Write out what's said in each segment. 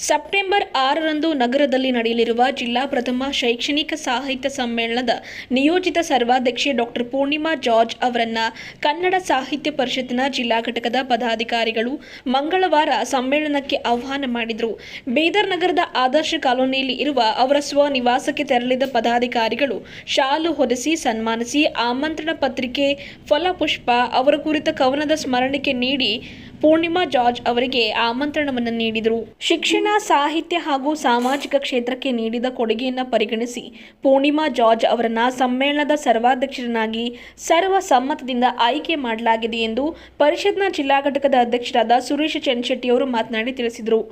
September 6ರಂದು ನಗರದಲ್ಲಿ ನಡೆಯಲಿರುವ ಜಿಲ್ಲಾ ಪ್ರಥಮ ಶೈಕ್ಷಣಿಕ ಸಾಹಿತ್ಯ ಸಮ್ಮೇಳನದ ನಿಯೋಜಿತ ಸರ್ವಾಧ್ಯಕ್ಷೆ ಡಾಕ್ಟರ್ ಪೂರ್ಣಿಮಾ ಜಾರ್ಜ್ ಅವರನ್ನ ಕನ್ನಡ ಸಾಹಿತ್ಯ ಪರಿಷತ್ತಿನ ಜಿಲ್ಲಾ ಘಟಕದ ಪದಾಧಿಕಾರಿಗಳು ಮಂಗಳವಾರ ಸಮ್ಮೇಳನಕ್ಕೆ ಆಹ್ವಾನ ಮಾಡಿದರು. ಬೀದರ್ ನಗರದ ಆದರ್ಶ ಕಾಲೋನಿಯಲ್ಲಿ ಇರುವ ಅವರ ಸ್ವನಿವಾಸಕ್ಕೆ ತೆರಳಿದ ಪದಾಧಿಕಾರಿಗಳು ಶಾಲು ಹೊದಿಸಿ ಸನ್ಮಾನಿಸಿ ಆಮಂತ್ರಣ ಪತ್ರಿಕೆ, ಫಲಪುಷ್ಪ, ಅವರ ಕುರಿತ ಕವನದ ಸ್ಮರಣಿಕೆ ನೀಡಿ ಪೂರ್ಣಿಮಾ ಜಾರ್ಜ್ ಅವರಿಗೆ ಆಮಂತ್ರಣವನ್ನು ನೀಡಿದರು. ಶಿಕ್ಷಣ, ಸಾಹಿತ್ಯ ಹಾಗೂ ಸಾಮಾಜಿಕ ಕ್ಷೇತ್ರಕ್ಕೆ ನೀಡಿದ ಕೊಡುಗೆಯನ್ನು ಪರಿಗಣಿಸಿ ಪೂರ್ಣಿಮಾ ಜಾರ್ಜ್ ಅವರನ್ನು ಸಮ್ಮೇಳನದ ಸರ್ವಾಧ್ಯಕ್ಷರನ್ನಾಗಿ ಸರ್ವಸಮ್ಮತದಿಂದ ಆಯ್ಕೆ ಮಾಡಲಾಗಿದೆ ಎಂದು ಪರಿಷತ್ನ ಜಿಲ್ಲಾ ಘಟಕದ ಅಧ್ಯಕ್ಷರಾದ ಸುರೇಶ್ ಚನ್ಶೆಟ್ಟಿ ಅವರು ಮಾತನಾಡಿ ತಿಳಿಸಿದರು.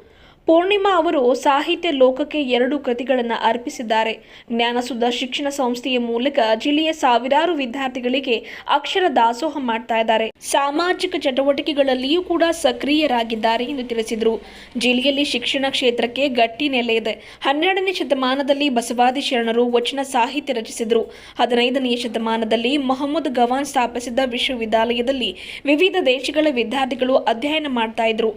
ಪೂರ್ಣಿಮಾ ಅವರು ಸಾಹಿತ್ಯ ಲೋಕಕ್ಕೆ 2 ಕೃತಿಗಳನ್ನು ಅರ್ಪಿಸಿದ್ದಾರೆ. ಜ್ಞಾನಸುಧ ಶಿಕ್ಷಣ ಸಂಸ್ಥೆಯ ಮೂಲಕ ಜಿಲ್ಲೆಯ ಸಾವಿರಾರು ವಿದ್ಯಾರ್ಥಿಗಳಿಗೆ ಅಕ್ಷರ ದಾಸೋಹ ಮಾಡ್ತಾ ಇದ್ದಾರೆ. ಸಾಮಾಜಿಕ ಚಟುವಟಿಕೆಗಳಲ್ಲಿಯೂ ಕೂಡ ಸಕ್ರಿಯರಾಗಿದ್ದಾರೆ ಎಂದು ತಿಳಿಸಿದರು. ಜಿಲ್ಲೆಯಲ್ಲಿ ಶಿಕ್ಷಣ ಕ್ಷೇತ್ರಕ್ಕೆ ಗಟ್ಟಿ ನೆಲೆ ಇದೆ. 12ನೇ ಶತಮಾನದಲ್ಲಿ ಬಸವಾದಿ ಶರಣರು ವಚನ ಸಾಹಿತ್ಯ ರಚಿಸಿದರು. 15ನೇ ಶತಮಾನದಲ್ಲಿ ಮೊಹಮ್ಮದ್ ಗವಾನ್ ಸ್ಥಾಪಿಸಿದ ವಿಶ್ವವಿದ್ಯಾಲಯದಲ್ಲಿ ವಿವಿಧ ದೇಶಗಳ ವಿದ್ಯಾರ್ಥಿಗಳು ಅಧ್ಯಯನ ಮಾಡ್ತಾ ಇದ್ರು.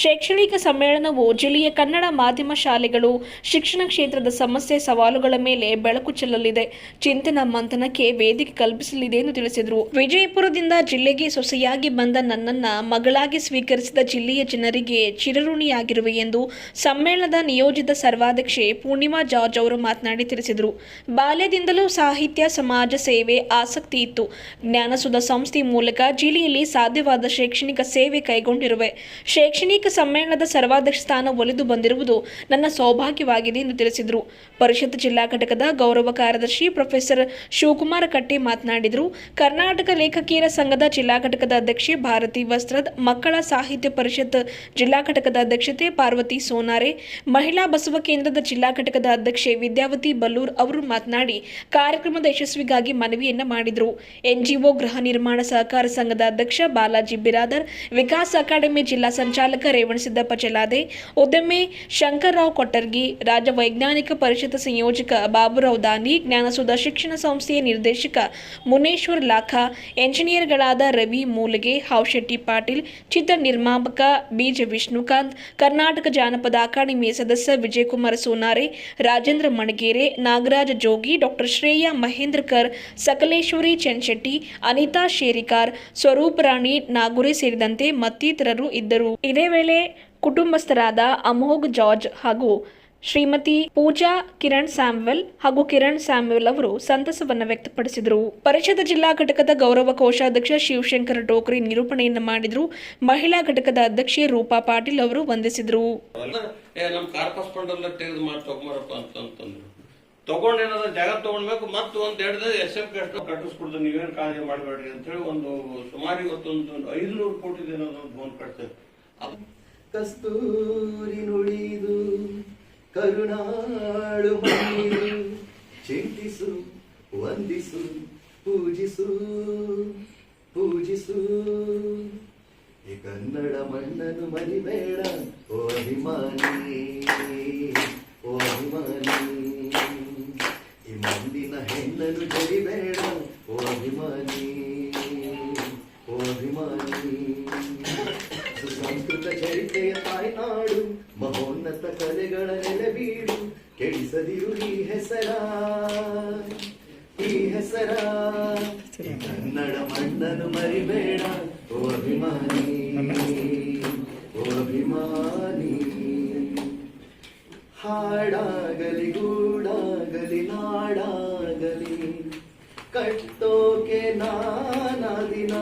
ಶೈಕ್ಷಣಿಕ ಸಮ್ಮೇಳನವು ಜಿಲ್ಲೆಯ ಕನ್ನಡ ಮಾಧ್ಯಮ ಶಾಲೆಗಳು ಶಿಕ್ಷಣ ಕ್ಷೇತ್ರದ ಸಮಸ್ಯೆ ಸವಾಲುಗಳ ಮೇಲೆ ಬೆಳಕು ಚೆಲ್ಲಲಿದೆ, ಚಿಂತನ ಮಂಥನಕ್ಕೆ ವೇದಿಕೆ ಕಲ್ಪಿಸಲಿದೆ ಎಂದು ತಿಳಿಸಿದರು. ವಿಜಯಪುರದಿಂದ ಜಿಲ್ಲೆಗೆ ಸೊಸೆಯಾಗಿ ಬಂದ ನನ್ನನ್ನ ಮಗಳಾಗಿ ಸ್ವೀಕರಿಸಿದ ಜಿಲ್ಲೆಯ ಜನರಿಗೆ ಚಿರಋಣಿಯಾಗಿರುವೆ ಎಂದು ಸಮ್ಮೇಳನದ ನಿಯೋಜಿತ ಸರ್ವಾಧ್ಯಕ್ಷೆ ಪೂರ್ಣಿಮಾ ಜಾರ್ಜ್ ಅವರು ಮಾತನಾಡಿ ತಿಳಿಸಿದರು. ಬಾಲ್ಯದಿಂದಲೂ ಸಾಹಿತ್ಯ, ಸಮಾಜ ಸೇವೆ ಆಸಕ್ತಿ ಇತ್ತು. ಜ್ಞಾನಸುಧ ಸಂಸ್ಥೆ ಮೂಲಕ ಜಿಲ್ಲೆಯಲ್ಲಿ ಸಾಧ್ಯವಾದ ಶೈಕ್ಷಣಿಕ ಸೇವೆ ಕೈಗೊಂಡಿರುವೆ. ಶೈಕ್ಷಣಿಕ ಸಮ್ಮೇಳನದ ಸರ್ವಾಧ್ಯಕ್ಷ ಸ್ಥಾನ ಒಲಿದು ಬಂದಿರುವುದು ನನ್ನ ಸೌಭಾಗ್ಯವಾಗಿದೆ ಎಂದು ತಿಳಿಸಿದರು. ಪರಿಷತ್ ಜಿಲ್ಲಾ ಘಟಕದ ಗೌರವ ಕಾರ್ಯದರ್ಶಿ ಪ್ರೊಫೆಸರ್ ಶಿವಕುಮಾರ ಕಟ್ಟೆ ಮಾತನಾಡಿದರು. ಕರ್ನಾಟಕ ಲೇಖಕಿಯರ ಸಂಘದ ಜಿಲ್ಲಾ ಘಟಕದ ಅಧ್ಯಕ್ಷೆ ಭಾರತಿ ವಸ್ತ್ರದ್, ಮಕ್ಕಳ ಸಾಹಿತ್ಯ ಪರಿಷತ್ ಜಿಲ್ಲಾ ಘಟಕದ ಅಧ್ಯಕ್ಷತೆ ಪಾರ್ವತಿ ಸೋನಾರೆ, ಮಹಿಳಾ ಬಸವ ಕೇಂದ್ರದ ಜಿಲ್ಲಾ ಘಟಕದ ಅಧ್ಯಕ್ಷೆ ವಿದ್ಯಾವತಿ ಬಲ್ಲೂರ್ ಅವರು ಮಾತನಾಡಿ ಕಾರ್ಯಕ್ರಮದ ಯಶಸ್ವಿಗಾಗಿ ಮನವಿಯನ್ನ ಮಾಡಿದರು. ಎನ್ಜಿಒ ಗೃಹ ನಿರ್ಮಾಣ ಸಹಕಾರ ಸಂಘದ ಅಧ್ಯಕ್ಷ ಬಾಲಾಜಿ ಬಿರಾದರ್, ವಿಕಾಸ್ ಅಕಾಡೆಮಿ ಜಿಲ್ಲಾ ಸಂಚಾಲಕ ರೇವಣಸಿದ್ದಪ್ಪ ಚೆಲಾದೆ, ಉದ್ಯಮಿ ಶಂಕರರಾವ್ ಕೊಟ್ಟರ್ಗಿ, ರಾಜ್ಯ ವೈಜ್ಞಾನಿಕ ಪರಿಷತ್ ಸಂಯೋಜಕ ಬಾಬುರಾವ್ ದಾನಿ, ಜ್ಞಾನಸುಧ ಶಿಕ್ಷಣ ಸಂಸ್ಥೆಯ ನಿರ್ದೇಶಕ ಮುನೇಶ್ವರ್ ಲಾಖಾ, ಎಂಜಿನಿಯರ್ಗಳಾದ ರವಿ ಮೂಲಗೆ, ಹಾವಶೆಟ್ಟಿ ಪಾಟೀಲ್, ಚಿತ್ರ ನಿರ್ಮಾಪಕ ಬೀಜ ವಿಷ್ಣುಕಾಂತ್, ಕರ್ನಾಟಕ ಜಾನಪದ ಅಕಾಡೆಮಿಯ ಸದಸ್ಯ ವಿಜಯಕುಮಾರ್ ಸೋನಾರೆ, ರಾಜೇಂದ್ರ ಮಣಗೇರೆ, ನಾಗರಾಜ ಜೋಗಿ, ಡಾಕ್ಟರ್ ಶ್ರೇಯಾ ಮಹೇಂದ್ರಕರ್, ಸಕಲೇಶ್ವರಿ ಚನ್ಶೆಟ್ಟಿ, ಅನಿತಾ ಶೇರಿಕಾರ್, ಸ್ವರೂಪರಾಣಿ ನಾಗುರೆ ಸೇರಿದಂತೆ ಮತ್ತಿತರರು ಇದ್ದರು. ಇದೇ ವೇಳೆ ಕುಟುಂಬಸ್ಥರಾದ ಅಮೋಘ್ ಜಾರ್ಜ್ ಹಾಗೂ ಶ್ರೀಮತಿ ಪೂಜಾ ಕಿರಣ್ ಸ್ಯಾಮ್ವೆಲ್ ಹಾಗೂ ಕಿರಣ್ ಸ್ಯಾಮ್ವೆಲ್ ಅವರು ಸಂತಸವನ್ನು ವ್ಯಕ್ತಪಡಿಸಿದರು. ಪರಿಷತ್ ಜಿಲ್ಲಾ ಘಟಕದ ಗೌರವ ಕೋಶಾಧ್ಯಕ್ಷ ಶಿವಶಂಕರ ಟೋಕ್ರಿ ನಿರೂಪಣೆಯನ್ನು ಮಾಡಿದರು. ಮಹಿಳಾ ಘಟಕದ ಅಧ್ಯಕ್ಷೆ ರೂಪಾ ಪಾಟೀಲ್ ಅವರು ವಂದಿಸಿದರು. ತಗೊಂಡೇನಾದ್ರು ಜಾಗ ತಗೊಂಡ್ಬೇಕು ಮತ್ತು ಒಂದ್ ಎರಡು SF ಕಟ್ಟಿಸ್ಕೊಡ್ದು ನೀವೇನು ಕಾಳಜಿ ಮಾಡಬೇಡ್ರಿ ಅಂತ ಹೇಳಿ ಒಂದು ಸುಮಾರು ಇವತ್ತೊಂದು 500 ಕೋಟಿ ಫೋನ್ ಕಟ್ತೇವೆ. ಕಸ್ತೂರಿ ನುಡಿದು ಕರುಣಾಳು ಮಣ್ಣಿದು ಚಿಂತಿಸು ವಂದಿಸು ಪೂಜಿಸು ಪೂಜಿಸು ಈ ಕನ್ನಡ ಮಣ್ಣನ್ನು ಮರಿಬೇಡ ಓ ಅಭಿಮಾನಿ, ಓ ಅಭಿಮಾನಿ, ಈ ಮಣ್ಣಿನ ಹೆಣ್ಣನ್ನು ಜರಿಬೇಡ ಓ ಅಭಿಮಾನಿ, ಓ ಅಭಿಮಾನಿ. ಸುಸಂಸ್ಕೃತ ಚರಿತೆಯ ತಾಯ್ನಾಡು, ಮಹೋನ್ನತ ಕಲೆಗಳ ನೆಲೆಬೀಡು, ಕೆಡಿಸದಿರು ಈ ಹೆಸರ, ಈ ಹೆಸರ. ಕನ್ನಡ ಮಣ್ಣನ್ನು ಮರಿಬೇಡ ಓ ಅಭಿಮಾನಿ, ಓ ಅಭಿಮಾನಿ. ಹಾಡಾಗಲಿ ಗೂಡಾಗಲಿ ನಾಡಾಗಲಿ ಕಟ್ಟೋಕೆ ನಾನಾ ದಿನ,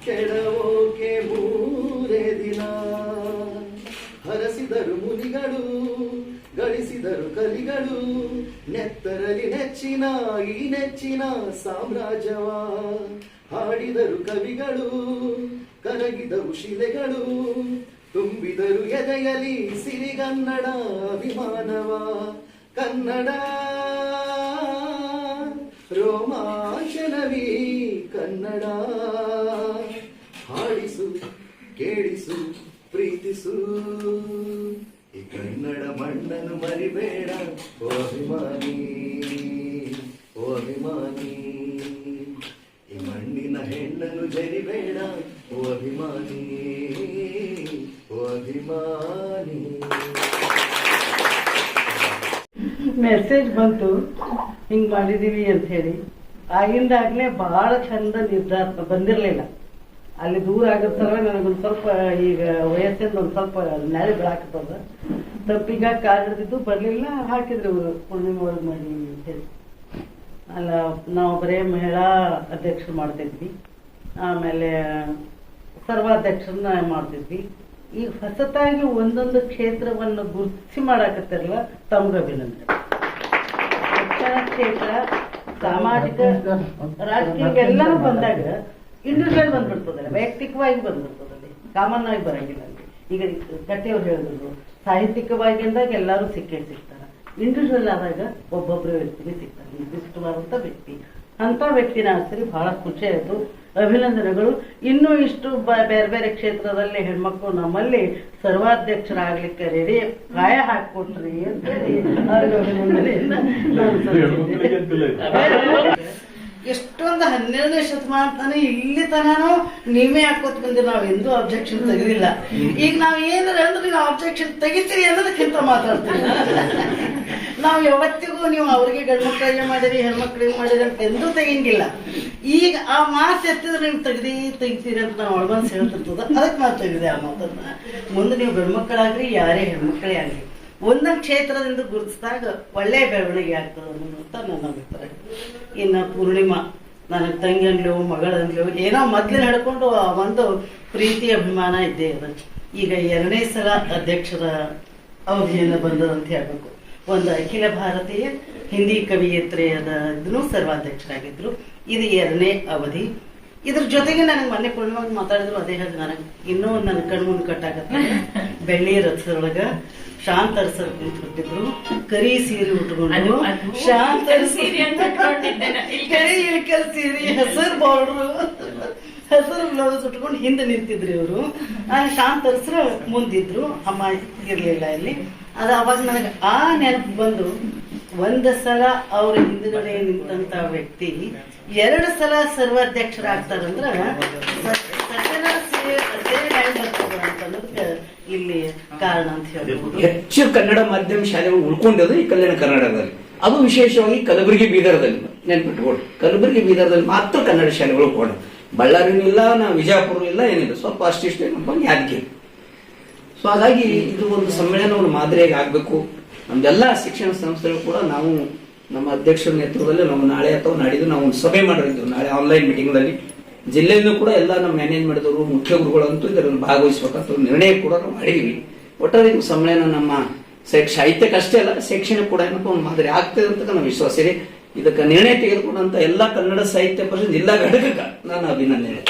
ಕೆಡವೋಕೆ ಮೂರೇ ದಿನ. ಹರಸಿದರು ಮುನಿಗಳು, ಗಳಿಸಿದರು ಕಲಿಗಳು, ನೆತ್ತರಲಿ ನೆಚ್ಚಿನ ಈ ನೆಚ್ಚಿನ ಸಾಮ್ರಾಜ್ಯವ. ಹಾಡಿದರು ಕವಿಗಳು, ಕರಗಿದರು ಶಿಲೆಗಳು, ತುಂಬಿದರು ಎದೆಯಲಿ ಸಿರಿಗನ್ನಡ ಅಭಿಮಾನವ. ಕನ್ನಡ ರೋಮಾಂಚನವೀ ಕನ್ನಡ, ಹಾಡಿಸು ಕೇಳಿಸು ಪ್ರೀತಿಸು ಈ ಕನ್ನಡ ಮಣ್ಣನ್ನು ಮರಿಬೇಡ ಓ ಅಭಿಮಾನಿ, ಓ ಅಭಿಮಾನಿ. ಈ ಮಣ್ಣಿನ ಹೆಣ್ಣನ್ನು ಜರಿಬೇಡ ಓ ಅಭಿಮಾನಿ, ಓ ಅಭಿಮಾನಿ. ಅಭಿಮಾನಿ. ಮೆಸೇಜ್ ಬಂತು ಹಿಂಗ್ ಮಾಡಿದೀವಿ ಅಂತ ಹೇಳಿ. ಆಗಿಂದಾಗ್ಲೇ ಬಹಳ ಚಂದ ನಿರ್ಧಾರ ಬಂದಿರಲಿಲ್ಲ. ಅಲ್ಲಿ ದೂರ ಆಗಿರ್ತಾರ ನನಗೊಂದು ಸ್ವಲ್ಪ ಈಗ ವಯಸ್ಸಿಂದ ಒಂದು ಸ್ವಲ್ಪ ನೆಳೆ ಬೀಳಾಕತ್ತದ. ತಪ್ಪಿಗ ಕಾಲ್ ಹಿಡಿದಿದ್ದು ಬರ್ಲಿಲ್ಲ, ಹಾಕಿದ್ರು ಇವರು ಪೂರ್ಣಿಮೆ ಒಳಗೆ ಮಾಡಿ ಅಂತ ಹೇಳಿ. ಅಲ್ಲ ನಾವು ಬರೇ ಮಹಿಳಾ ಅಧ್ಯಕ್ಷರು ಮಾಡ್ತಿದ್ವಿ, ಆಮೇಲೆ ಸರ್ವಾಧ್ಯಕ್ಷರನ್ನ ಮಾಡ್ತಿದ್ವಿ. ಈಗ ಹೊಸತಾಗಿ ಒಂದೊಂದು ಕ್ಷೇತ್ರವನ್ನು ಗುರುತಿಸಿ ಮಾಡಾಕತ್ತಿರಲ್ಲ, ತಮ್ಗೆ ಅಭಿನಂದನೆ. ಶಿಕ್ಷಣ ಕ್ಷೇತ್ರ, ಸಾಮಾಜಿಕ, ರಾಜಕೀಯ ಎಲ್ಲರೂ ಬಂದಾಗ ಇಂಡಿವಿಜುವಲ್ ಬಂದ್ಬಿಡ್ತದಲ್ಲ, ವೈಯಕ್ತಿಕವಾಗಿ ಬಂದ್ಬಿಡ್ತದಲ್ಲಿ, ಕಾಮನ್ ಆಗಿ ಬರಂಗಿಲ್ಲ. ಈಗ ಕಟ್ಟೆಯವ್ರು ಹೇಳಿದ್ರು ಸಾಹಿತ್ಯಿಕವಾಗಿ ಅಂದಾಗ ಎಲ್ಲರೂ ಸಿಗ್ತಾರ, ಇಂಡಿವಿಜುವಲ್ ಆದಾಗ ಒಬ್ಬೊಬ್ಬರು ವ್ಯಕ್ತಿಗೆ ಸಿಗ್ತಾರೆ, ನಿರ್ದಿಷ್ಟವಾದಂಥ ವ್ಯಕ್ತಿ. ಅಂತ ವ್ಯಕ್ತಿನ ಆರಿಸಿ ಬಹಳ ಖುಷಿ ಆಯಿತು. ಅಭಿನಂದನೆಗಳು. ಇನ್ನೂ ಇಷ್ಟು ಬೇರೆ ಬೇರೆ ಕ್ಷೇತ್ರದಲ್ಲಿ ಹೆಣ್ಮಕ್ಳು ನಮ್ಮಲ್ಲಿ ಸರ್ವಾಧ್ಯಕ್ಷರಾಗ್ಲಿಕ್ಕೆ ರೆಡಿ ಕಾಯ ಹಾಕೊಟ್ರಿ ಅಂತ ಹೇಳಿ ಅವ್ರಿಗೆ ಅಭಿನಂದನೆಯನ್ನ ಎಷ್ಟೊಂದು 12ನೇ ಶತಮಾನ ಇಲ್ಲಿ ತನೂ ನೀವೇ ಹಾಕೋತ್ ಬಂದಿರಿ, ನಾವ್ ಎಂದೂ ಅಬ್ಜೆಕ್ಷನ್ ತೆಗೆದಿಲ್ಲ. ಈಗ ನಾವ್ ಏನಾರ ಅಂದ್ರೆ ನಾವು ಅಬ್ಜೆಕ್ಷನ್ ತೆಗಿತೀರಿ ಅನ್ನೋದಕ್ಕಿಂತ ಮಾತಾಡ್ತೀವಿ. ನಾವು ಯಾವತ್ತಿಗೂ ನೀವು ಅವ್ರಿಗೆ ಗಂಡು ಮಕ್ಕಳಿಗೆ ಮಾಡಿರಿ ಹೆಣ್ಮಕ್ಳಿಗೆ ಮಾಡಿರಿ ಅಂತ ಎಂದೂ ತೆಗಿಂಗಿಲ್ಲ. ಈಗ ಆ ಮಾತು ಎತ್ತಿದ್ರೆ ನೀವು ತೆಗಿತೀರಿ ಅಂತ ನಾವು ಒಳಗೊಂದು ಹೇಳ್ತಿರ್ತದ, ಅದಕ್ಕೆ ನಾವು ತೆಗೆದೆ ಆ ಮಾತನ್ನ. ಮುಂದೆ ನೀವು ಗಂಡು ಮಕ್ಕಳಾಗ್ರಿ ಯಾರೇ ಹೆಣ್ಮಕ್ಳೇ ಆಗ್ಲಿ, ಒಂದೊಂದು ಕ್ಷೇತ್ರದಿಂದ ಗುರುತಿಸಿದಾಗ ಒಳ್ಳೆಯ ಬೆಳವಣಿಗೆ ಆಗ್ತದೆ ಅನ್ನೋಂತ ನನ್ನ ಅಭಿಪ್ರಾಯ. ಇನ್ನು ಪೂರ್ಣಿಮಾ ನನಗೆ ತಂಗಿ ಅನ್ಲು ಮಗಳನ್ಲು ಏನೋ ಮೊದ್ಲು ನಡ್ಕೊಂಡು ಒಂದು ಪ್ರೀತಿ ಅಭಿಮಾನ ಇದ್ದೇ ಇದೆ. ಈಗ 2ನೇ ಸಲ ಅಧ್ಯಕ್ಷರ ಅವಧಿಯನ್ನು ಬಂದದಂತ ಹೇಳ್ಬೇಕು. ಒಂದು ಅಖಿಲ ಭಾರತೀಯ ಹಿಂದಿ ಕವಿಯತ್ರಿಯಾದ ಇದನ್ನು ಸರ್ವಾಧ್ಯಕ್ಷರಾಗಿದ್ರು. ಇದು 2ನೇ ಅವಧಿ. ಇದ್ರ ಜೊತೆಗೆ ನನಗೆ ಮೊನ್ನೆ ಪೂರ್ಣಿಮಾಗಿ ಮಾತಾಡಿದ್ರು, ಅದೇ ಹೇಳಿ ನನಗೆ ಇನ್ನೂ ನನ್ನ ಕಣ್ಮುಂದ್ ಕಟ್ಟಾಗತ್ತೆ. ಬೆಳ್ಳಿ ರಥದೊಳಗ ಶಾಂತ ಅರಸರು ಕೂತ್ಬಿಟ್ಟಿದ್ರು, ಕರಿ ಸೀರೆ ಉಟ್ಕೊಂಡು, ಶಾಂತ ಕರಿ ಇಳಕಲ್ ಸೀರೆ, ಹಸಿರು ಬಾರ್ಡ್ರು, ಹಸಿರು ಬ್ಲೌಸ್ ಉಟ್ಕೊಂಡು ಹಿಂದೆ ನಿಂತಿದ್ರು ಇವರು. ಶಾಂತ ಅರಸರು ಮುಂದಿದ್ರು, ಅಮ್ಮ ಇರ್ಲಿಲ್ಲ ಇಲ್ಲಿ. ಅದು ಅವಾಗ ನನಗೆ ಆ ನೆನಪು ಬಂದು, ಒಂದು ಸಲ ಅವ್ರ ಹಿಂದುಗಡೆ ನಿಂತ ವ್ಯಕ್ತಿ 2 ಸಲ ಸರ್ವಾಧ್ಯಕ್ಷರಾಗ್ತಾರಂದ್ರ ಇಲ್ಲಿ ಕಾರಣ ಅಂತ ಹೇಳ್ಬೋದು. ಹೆಚ್ಚು ಕನ್ನಡ ಮಾಧ್ಯಮ ಶಾಲೆಗಳು ಉಳ್ಕೊಂಡಿದ್ದು ಈ ಕಲ್ಯಾಣ ಕರ್ನಾಟಕದಲ್ಲಿ, ಅದು ವಿಶೇಷವಾಗಿ ಕಲಬುರಗಿ ಬೀದರ್ದಲ್ಲಿ. ನೆನ್ಪಿಟ್ಕೊಂಡು ಕಲಬುರಗಿ ಬೀದರ್ದಲ್ಲಿ ಮಾತ್ರ ಕನ್ನಡ ಶಾಲೆಗಳು ಉಳ್ಕೊಂಡು, ಬಳ್ಳಾರಿನೂ ಇಲ್ಲ, ನಾವು ವಿಜಯಪುರ ಇಲ್ಲ, ಏನಿಲ್ಲ, ಸ್ವಲ್ಪ ಅಷ್ಟಿಷ್ಟೇ ನಮ್ಮ ಯಾದಗಿರಿ. ಸೊ ಹಾಗಾಗಿ ಇದು ಒಂದು ಸಮ್ಮೇಳನವನ್ನು ಮಾದರಿಯಾಗಿ ಆಗ್ಬೇಕು. ನಮ್ದೆಲ್ಲ ಶಿಕ್ಷಣ ಸಂಸ್ಥೆಗಳು ಕೂಡ ನಾವು ನಮ್ಮ ಅಧ್ಯಕ್ಷರ ನೇತೃತ್ವದಲ್ಲಿ ನಾವು ನಾಳೆ ಅಥವಾ ನಾಡಿದ್ದು ನಾವು ಒಂದು ಸಭೆ ಮಾಡಿದ್ವಿ. ನಾಳೆ ಆನ್ಲೈನ್ ಮೀಟಿಂಗ್ನಲ್ಲಿ ಜಿಲ್ಲೆಯಿಂದ ಕೂಡ ಎಲ್ಲ ನಮ್ಮ ಮ್ಯಾನೇಜ್ಮೆಂಟ್ದವರು, ಮುಖ್ಯ ಗುರುಗಳಂತೂ ಇದರಲ್ಲಿ ಭಾಗವಹಿಸಬೇಕಂತ ನಿರ್ಣಯ ಕೂಡ ನಾವು ಮಾಡಿದ್ವಿ. ಒಟ್ಟಾರೆ ಇದು ಸಮ್ಮೇಳನ ನಮ್ಮ ಸಾಹಿತ್ಯಕ್ಕೆ ಅಷ್ಟೇ ಅಲ್ಲ, ಶೈಕ್ಷಣಿಕ ಕೂಡ ಏನಪ್ಪ ಒಂದು ಮಾದರಿ ಆಗ್ತದೆ ಅಂತ ನಮ್ಮ ವಿಶ್ವಾಸ ಇದೆ. ಇದಕ್ಕೆ ನಿರ್ಣಯ ತೆಗೆದುಕೊಂಡಂತ ಎಲ್ಲ ಕನ್ನಡ ಸಾಹಿತ್ಯ ಪರಿಷತ್ ಜಿಲ್ಲಾ ಘಟಕಕ್ಕೆ ನಾನು ಅಭಿನಂದನೆ.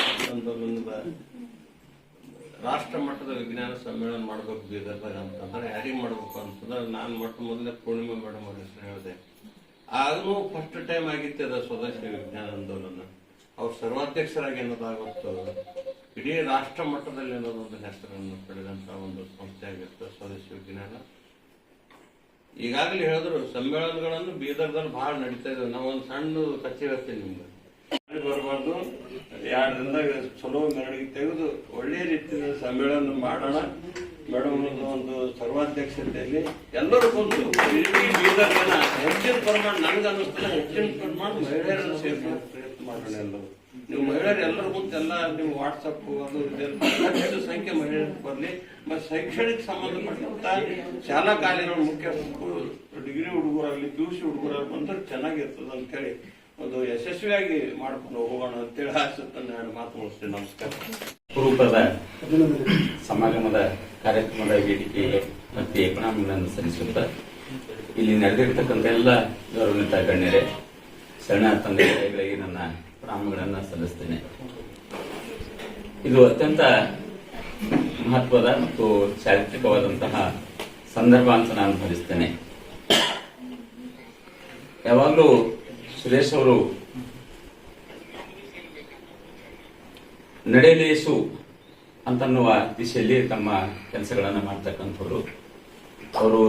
ರಾಷ್ಟ್ರ ಮಟ್ಟದ ವಿಜ್ಞಾನ ಸಮ್ಮೇಳನ ಮಾಡ್ಬೇಕು ಬೀದರ್ದಾಗ ಅಂತಂದ್ರೆ ಯಾರಿಗೆ ಮಾಡ್ಬೇಕು ಅಂತಂದ್ರೆ ನಾನು ಮೊದಲೇ ಪೂರ್ಣಿಮಾ ಮೇಡಮ್ ಅವ್ರ ಹೆಸರು ಹೇಳಿದೆ. ಆಗಲೂ ಫಸ್ಟ್ ಟೈಮ್ ಆಗಿತ್ತು ಅದ ಸ್ವದೇಶಿ ವಿಜ್ಞಾನ ಆಂದೋಲನ. ಅವ್ರು ಸರ್ವಾಧ್ಯಕ್ಷರಾಗಿ ಅನ್ನೋದಾಗುತ್ತೋ ಇಡೀ ರಾಷ್ಟ್ರ ಮಟ್ಟದಲ್ಲಿ ಅನ್ನೋದೊಂದು ಹೆಸರನ್ನು ಪಡೆದಂತ ಒಂದು ಸಂಸ್ಥೆ ಆಗಿರುತ್ತೆ ಸ್ವದೇಶಿ ವಿಜ್ಞಾನ. ಈಗಾಗಲೇ ಹೇಳಿದ್ರು ಸಮ್ಮೇಳನಗಳನ್ನು ಬೀದರ್ದಲ್ಲಿ ಬಹಳ ನಡೀತಾ ಇದಾವೆ. ನಾವೊಂದು ಸಣ್ಣ ಕಚ್ಚೆ ಹೇಳ್ತೀನಿ ನಿಮ್ಗೆ, ಬರಬಾರ್ದು, 2 ದಿನದಾಗ ಚಲೋ ಮೆರವಣಿಗೆ ತೆಗೆದು ಒಳ್ಳೆ ರೀತಿಯ ಸಮ್ಮೇಳನ ಮಾಡೋಣ. ಮೇಡಮ್ ಒಂದು ಸರ್ವಾಧ್ಯಕ್ಷತೆಯಲ್ಲಿ ಎಲ್ಲರೂ ಬಂದು ಇಡೀ ಬೀದರ್ ಜನ ಹೆಚ್ಚಿನ ಪ್ರಮಾಣ, ನನಗೆ ಅನ್ನಿಸ್ತದೆ ಹೆಚ್ಚಿನ ಪ್ರಮಾಣ ಮಹಿಳೆಯರನ್ನು ಸೇರಿಸೋ ಪ್ರಯತ್ನ ಮಾಡೋಣ. ಎಲ್ಲರೂ ನೀವು ಮಹಿಳೆಯರು ಎಲ್ಲರೂ ಮುಂದೆ ಎಲ್ಲ ನೀವು ವಾಟ್ಸಪ್ ಅದು ಹೆಚ್ಚು ಸಂಖ್ಯೆ ಮಹಿಳೆಯರು ಬರಲಿ. ಮತ್ತು ಶೈಕ್ಷಣಿಕ ಸಂಬಂಧಪಟ್ಟಂತ ಶಾಲಾ ಕಾಲೇಜುಗಳು ಮುಖ್ಯ ಡಿಗ್ರಿ ಹುಡುಗರಾಗಲಿ PUC ಹುಡುಗರಾಗಲಿ ಬಂದ್ರೆ ಚೆನ್ನಾಗಿರ್ತದೆ ಅಂತ ಹೇಳಿ ಒಂದು ಯಶಸ್ವಿಯಾಗಿ ಮಾಡ್ಕೊಂಡು ಹೋಗೋಣ ಅಂತೇಳಿ ಆಸಕ್ತ ನಾನು ಮಾತು ಮುಗಿಸ್ತೇನೆ. ನಮಸ್ಕಾರ. ಅಪರೂಪದ ಸಮಾಗಮದ ಕಾರ್ಯಕ್ರಮದ ವೇದಿಕೆಗೆ ಮತ್ತೆ ಪ್ರಣಾಮಗಳನ್ನು ಸಲ್ಲಿಸುತ್ತ ಇಲ್ಲಿ ನಡೆದಿರ್ತಕ್ಕಂಥ ಎಲ್ಲ ಗೌರವಾನ್ವಿತ ಗಣ್ಯರೇ, ಶರಣ ತಂದೆಗಳಿಗೆ ನನ್ನ ಪ್ರಣಾಮಗಳನ್ನು ಸಲ್ಲಿಸ್ತೇನೆ. ಇದು ಅತ್ಯಂತ ಮಹತ್ವದ ಮತ್ತು ಚಾರಿತ್ರಿಕವಾದಂತಹ ಸಂದರ್ಭ ಅಂತ ನಾನು ಭಾವಿಸ್ತೇನೆ. ಯಾವಾಗಲೂ ಸುರೇಶ್ ಅವರು ನಡೆಲೇಸು ಅಂತನ್ನುವ ದಿಶೆಯಲ್ಲಿ ತಮ್ಮ ಕೆಲಸಗಳನ್ನು ಮಾಡ್ತಕ್ಕಂಥವ್ರು. ಅವರು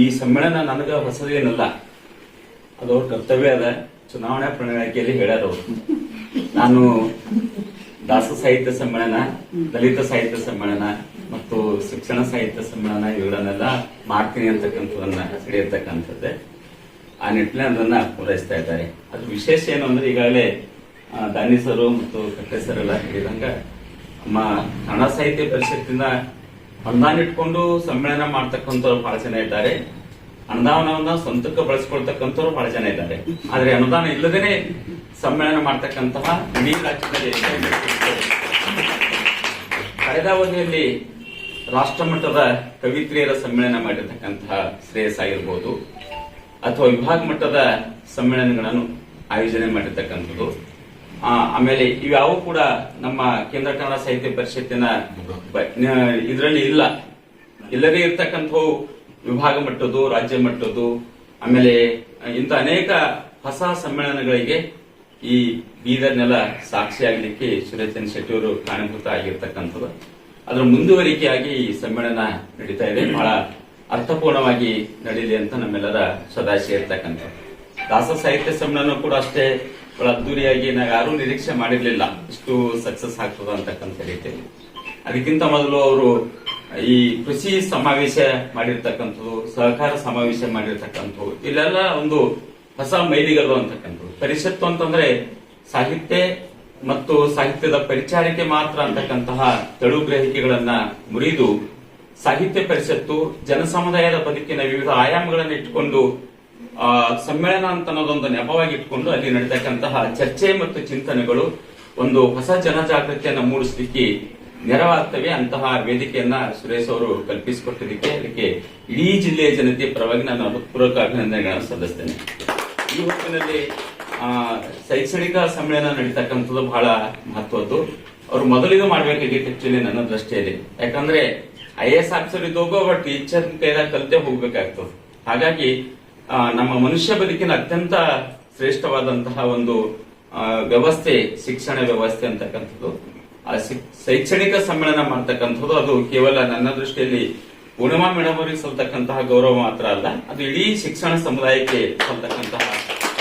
ಈ ಸಮ್ಮೇಳನ ನನಗ ಹೊಸದೇನಲ್ಲ, ಅದು ಅವ್ರ ಕರ್ತವ್ಯ ಅದ. ಚುನಾವಣಾ ಪ್ರಣಾಳಿಕೆಯಲ್ಲಿ ಹೇಳ್ಯಾರ ಅವರು, ನಾನು ದಾಸ ಸಾಹಿತ್ಯ ಸಮ್ಮೇಳನ, ದಲಿತ ಸಾಹಿತ್ಯ ಸಮ್ಮೇಳನ ಮತ್ತು ಶಿಕ್ಷಣ ಸಾಹಿತ್ಯ ಸಮ್ಮೇಳನ ಇವುಗಳನ್ನೆಲ್ಲ ಮಾಡ್ತೀನಿ ಅಂತಕ್ಕಂಥದನ್ನ ಹಿಡಿಯತಕ್ಕಂಥದ್ದೇ. ಆ ನಿಟ್ಟಿನಲ್ಲಿ ಅದನ್ನ ಪೂರೈಸ್ತಾ ಇದ್ದಾರೆ. ಅದ್ರ ವಿಶೇಷ ಏನು ಅಂದ್ರೆ ಈಗಾಗಲೇ ದಾನಿ ಸರು ಮತ್ತು ಕಟ್ಟೆ ಸರ್ ಎಲ್ಲ ಹೇಳಿದಂಗ ನಮ್ಮ ಕನ್ನಡ ಸಾಹಿತ್ಯ ಪರಿಷತ್ತಿನ ಅನುದಾನ ಇಟ್ಕೊಂಡು ಸಮ್ಮೇಳನ ಮಾಡ್ತಕ್ಕಂಥವ್ರು ಬಹಳ ಜನ ಇದ್ದಾರೆ. ಅನುದಾನವನ್ನ ಸ್ವಂತಕ್ಕೆ ಬಳಸ್ಕೊಳ್ತಕ್ಕಂಥವ್ರು ಬಹಳ ಜನ ಇದ್ದಾರೆ. ಆದ್ರೆ ಅನುದಾನ ಇಲ್ಲದೇನೆ ಸಮ್ಮೇಳನ ಮಾಡ್ತಕ್ಕಂತಹ ಇಡೀ ರಾಜ್ಯದಲ್ಲಿ ಕಳೆದ ಅವಧಿಯಲ್ಲಿ ರಾಷ್ಟ್ರ ಮಟ್ಟದ ಕವಿತ್ರಿಯರ ಸಮ್ಮೇಳನ ಮಾಡಿರ್ತಕ್ಕಂತಹ ಶ್ರೇಯಸ್ ಆಗಿರ್ಬೋದು, ಅಥವಾ ವಿಭಾಗ ಮಟ್ಟದ ಸಮ್ಮೇಳನಗಳನ್ನು ಆಯೋಜನೆ ಮಾಡಿರ್ತಕ್ಕಂಥದ್ದು. ಆಮೇಲೆ ಇವ್ಯಾವು ಕೂಡ ನಮ್ಮ ಕೇಂದ್ರ ಕನ್ನಡ ಸಾಹಿತ್ಯ ಪರಿಷತ್ತಿನ ಇದರಲ್ಲಿ ಇಲ್ಲದೇ ಇರ್ತಕ್ಕಂಥವು ವಿಭಾಗ ಮಟ್ಟದ್ದು, ರಾಜ್ಯ ಮಟ್ಟದ್ದು, ಆಮೇಲೆ ಇಂಥ ಅನೇಕ ಹೊಸ ಸಮ್ಮೇಳನಗಳಿಗೆ ಈ ಬೀದರ್ನೆಲ್ಲ ಸಾಕ್ಷಿಯಾಗಲಿಕ್ಕೆ ಸುರೇಶನ್ ಶೆಟ್ಟಿ ಅವರು ಕಾರಣಭೂತ ಆಗಿರ್ತಕ್ಕಂಥದ್ದು. ಅದರ ಮುಂದುವರಿಕೆಯಾಗಿ ಈ ಸಮ್ಮೇಳನ ನಡೀತಾ ಇದೆ. ಬಹಳ ಅರ್ಥಪೂರ್ಣವಾಗಿ ನಡೀಲಿ ಅಂತ ನಮ್ಮೆಲ್ಲರ ಸದಾಶಯ ಇರ್ತಕ್ಕಂಥ ದಾಸ ಸಾಹಿತ್ಯ ಸಮ್ಮೇಳನ ಕೂಡ ಅಷ್ಟೇ ಬಹಳ ಅದ್ದೂರಿಯಾಗಿ ನಾವು ಯಾರೂ ನಿರೀಕ್ಷೆ ಮಾಡಿರ್ಲಿಲ್ಲ ಇಷ್ಟು ಸಕ್ಸಸ್ ಆಗ್ತದ ಅಂತಕ್ಕಂಥ ರೀತಿಯಲ್ಲಿ. ಅದಕ್ಕಿಂತ ಮೊದಲು ಅವರು ಈ ಕೃಷಿ ಸಮಾವೇಶ ಮಾಡಿರ್ತಕ್ಕಂಥದ್ದು, ಸಹಕಾರ ಸಮಾವೇಶ ಮಾಡಿರ್ತಕ್ಕಂಥದ್ದು, ಇಲ್ಲೆಲ್ಲ ಒಂದು ಹೊಸ ಮೈಲಿಗಲ್ಲು ಅಂತಕ್ಕಂಥದ್ದು. ಪರಿಷತ್ತು ಅಂತಂದ್ರೆ ಸಾಹಿತ್ಯ ಮತ್ತು ಸಾಹಿತ್ಯದ ಪರಿಚಾರಿಕೆ ಮಾತ್ರ ಅಂತಕ್ಕಂತಹ ತೆಳು ಗ್ರಹಿಕೆಗಳನ್ನ ಮುರಿದು ಸಾಹಿತ್ಯ ಪರಿಷತ್ತು ಜನಸಮುದಾಯದ ಬದುಕಿನ ವಿವಿಧ ಆಯಾಮಗಳನ್ನು ಇಟ್ಟುಕೊಂಡು ಸಮ್ಮೇಳನ ಅಂತ ಅನ್ನೋದೊಂದು ನೆಪವಾಗಿ ಇಟ್ಕೊಂಡು ಅಲ್ಲಿ ನಡೀತಕ್ಕಂತಹ ಚರ್ಚೆ ಮತ್ತು ಚಿಂತನೆಗಳು ಒಂದು ಹೊಸ ಜನಜಾಗೃತಿಯನ್ನ ಮೂಡಿಸಲಿಕ್ಕೆ ನೆರವಾಗ್ತವೆ. ಅಂತಹ ವೇದಿಕೆಯನ್ನ ಸುರೇಶ್ ಅವರು ಕಲ್ಪಿಸಿಕೊಟ್ಟಿದ್ದಕ್ಕೆ ಅದಕ್ಕೆ ಇಡೀ ಜಿಲ್ಲೆಯ ಜನತೆಯ ಪರವಾಗಿ ನಾನು ಹೃತ್ಪೂರ್ವಕ ಅಭಿನಂದನೆಗಳನ್ನು ಸಲ್ಲಿಸ್ತೇನೆ. ಈ ಹೊತ್ತಿನಲ್ಲಿ ಶೈಕ್ಷಣಿಕ ಸಮ್ಮೇಳನ ನಡೀತಕ್ಕಂಥದ್ದು ಬಹಳ ಮಹತ್ವದ್ದು. ಅವರು ಮೊದಲಿಗೆ ಮಾಡ್ಬೇಕಾಗಿತ್ತು ಆಕ್ಚುಲಿ ನನ್ನ ದೃಷ್ಟಿಯಲ್ಲಿ. ಯಾಕಂದ್ರೆ IAS ಆಫೀಸರ್ ಇದ್ದೋಗೋ ಬಟ್ ಟೀಚರ್ ಕೈದಾಗ ಕಲಿತೆ ಹೋಗ್ಬೇಕಾಗ್ತದೆ. ಹಾಗಾಗಿ ನಮ್ಮ ಮನುಷ್ಯ ಬದುಕಿನ ಅತ್ಯಂತ ಶ್ರೇಷ್ಠವಾದಂತಹ ಒಂದು ವ್ಯವಸ್ಥೆ ಶಿಕ್ಷಣ ವ್ಯವಸ್ಥೆ ಅಂತಕ್ಕಂಥದ್ದು. ಶೈಕ್ಷಣಿಕ ಸಮ್ಮೇಳನ ಮಾಡ್ತಕ್ಕಂಥದ್ದು ಅದು ಕೇವಲ ನನ್ನ ದೃಷ್ಟಿಯಲ್ಲಿ ಪೂರ್ಣಿಮಾ ಮೇಡಮ್ ಅವರಿಗೆ ಸಲ್ತಕ್ಕಂತಹ ಗೌರವ ಮಾತ್ರ ಅಲ್ಲ, ಅದು ಇಡೀ ಶಿಕ್ಷಣ ಸಮುದಾಯಕ್ಕೆ ಸಲ್ತಕ್ಕಂತಹ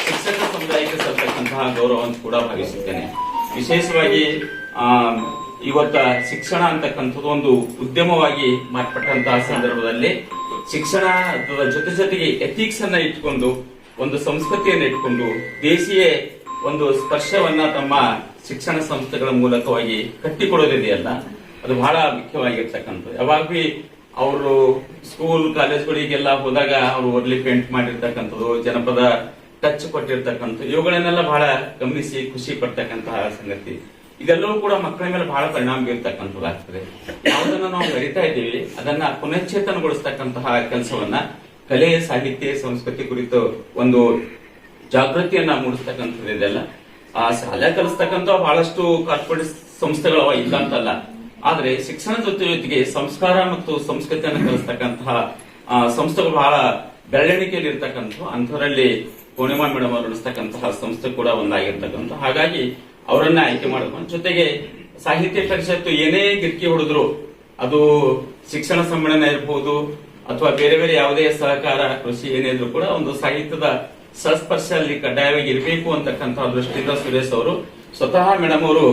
ಶಿಕ್ಷಕ ಸಮುದಾಯಕ್ಕೆ ಸಲ್ತಕ್ಕಂತಹ ಗೌರವ ಅಂತ ಕೂಡ ಭಾವಿಸುತ್ತೇನೆ. ವಿಶೇಷವಾಗಿ ಇವತ್ತ ಶಿಕ್ಷಣ ಅಂತಕ್ಕಂಥದ್ದು ಒಂದು ಉದ್ಯಮವಾಗಿ ಮಾರ್ಪಟ್ಟಂತಹ ಸಂದರ್ಭದಲ್ಲಿ ಶಿಕ್ಷಣದ ಜೊತೆಗೆ ಎಥಿಕ್ಸ್ ಅನ್ನ ಇಟ್ಕೊಂಡು ಒಂದು ಸಂಸ್ಕೃತಿಯನ್ನು ಇಟ್ಕೊಂಡು ದೇಶೀಯ ಒಂದು ಸ್ಪರ್ಶವನ್ನ ತಮ್ಮ ಶಿಕ್ಷಣ ಸಂಸ್ಥೆಗಳ ಮೂಲಕವಾಗಿ ಕಟ್ಟಿಕೊಡೋದಿದೆಯಲ್ಲ, ಅದು ಬಹಳ ಮುಖ್ಯವಾಗಿರ್ತಕ್ಕಂಥದ್ದು. ಯಾವಾಗ್ಲೂ ಅವರು ಸ್ಕೂಲ್ ಕಾಲೇಜ್ಗಳಿಗೆಲ್ಲ ಹೋದಾಗ ಅವರು ಒರ್ಲಿ ಪೇಂಟ್ ಮಾಡಿರ್ತಕ್ಕಂಥದ್ದು, ಜನಪದ ಟಚ್ ಕೊಟ್ಟಿರ್ತಕ್ಕಂಥದ್ದು, ಇವುಗಳನ್ನೆಲ್ಲ ಬಹಳ ಗಮನಿಸಿ ಖುಷಿ ಪಡ್ತಕ್ಕಂತಹ ಸಂಗತಿ. ಇದೆಲ್ಲವೂ ಕೂಡ ಮಕ್ಕಳ ಮೇಲೆ ಬಹಳ ಪರಿಣಾಮ ಬೀರ್ತಕ್ಕಂಥದ್ದಾಗ್ತದೆ. ಯಾವುದನ್ನ ನಾವು ಬರಿತಾ ಇದ್ದೀವಿ ಅದನ್ನ ಪುನಶ್ಚೇತನಗೊಳಿಸ್ತಕ್ಕಂತಹ ಕೆಲಸವನ್ನ ಕಲೆ, ಸಾಹಿತ್ಯ, ಸಂಸ್ಕೃತಿ ಕುರಿತು ಒಂದು ಜಾಗೃತಿಯನ್ನ ಮೂಡಿಸ್ತಕ್ಕಂಥದ್ದು ಇದೆಲ್ಲ. ಆ ಶಾಲೆ ಕಲಿಸ್ತಕ್ಕಂಥ ಬಹಳಷ್ಟು ಕಾರ್ಪೊರೇಟ್ ಸಂಸ್ಥೆಗಳು ಇಲ್ಲ ಅಂತಲ್ಲ, ಆದ್ರೆ ಶಿಕ್ಷಣ ಜೊತೆಗೆ ಸಂಸ್ಕಾರ ಮತ್ತು ಸಂಸ್ಕೃತಿಯನ್ನು ಕಲಿಸ್ತಕ್ಕಂತಹ ಸಂಸ್ಥೆಗಳು ಬಹಳ ಬೆಳವಣಿಗೆಯಲ್ಲಿ ಇರ್ತಕ್ಕಂಥ ಅಂಥವರಲ್ಲಿ ಪೂರ್ಣಿಮಾ ಮೇಡಮ್ ಅವರು ನಡೆಸ್ತಕ್ಕಂತಹ ಸಂಸ್ಥೆ ಕೂಡ ಒಂದಾಗಿರ್ತಕ್ಕಂಥ. ಹಾಗಾಗಿ ಅವರನ್ನ ಆಯ್ಕೆ ಮಾಡಬೇಕು. ಜೊತೆಗೆ ಸಾಹಿತ್ಯ ಪರಿಷತ್ತು ಏನೇ ಗಿರ್ಕಿ ಹೊಡೆದ್ರು, ಅದು ಶಿಕ್ಷಣ ಸಮ್ಮೇಳನ ಇರಬಹುದು ಅಥವಾ ಬೇರೆ ಬೇರೆ ಯಾವುದೇ ಸಹಕಾರ ಕೃಷಿ ಏನಿದ್ರು ಕೂಡ ಒಂದು ಸಾಹಿತ್ಯದ ಸಂಸ್ಪರ್ಶ ಅಲ್ಲಿ ಕಡ್ಡಾಯವಾಗಿ ಇರಬೇಕು ಅಂತಕ್ಕಂತಹ ದೃಷ್ಟಿಯಿಂದ ಸುರೇಶ್ ಅವರು ಸ್ವತಃ ಮೇಡಮ್ ಅವರು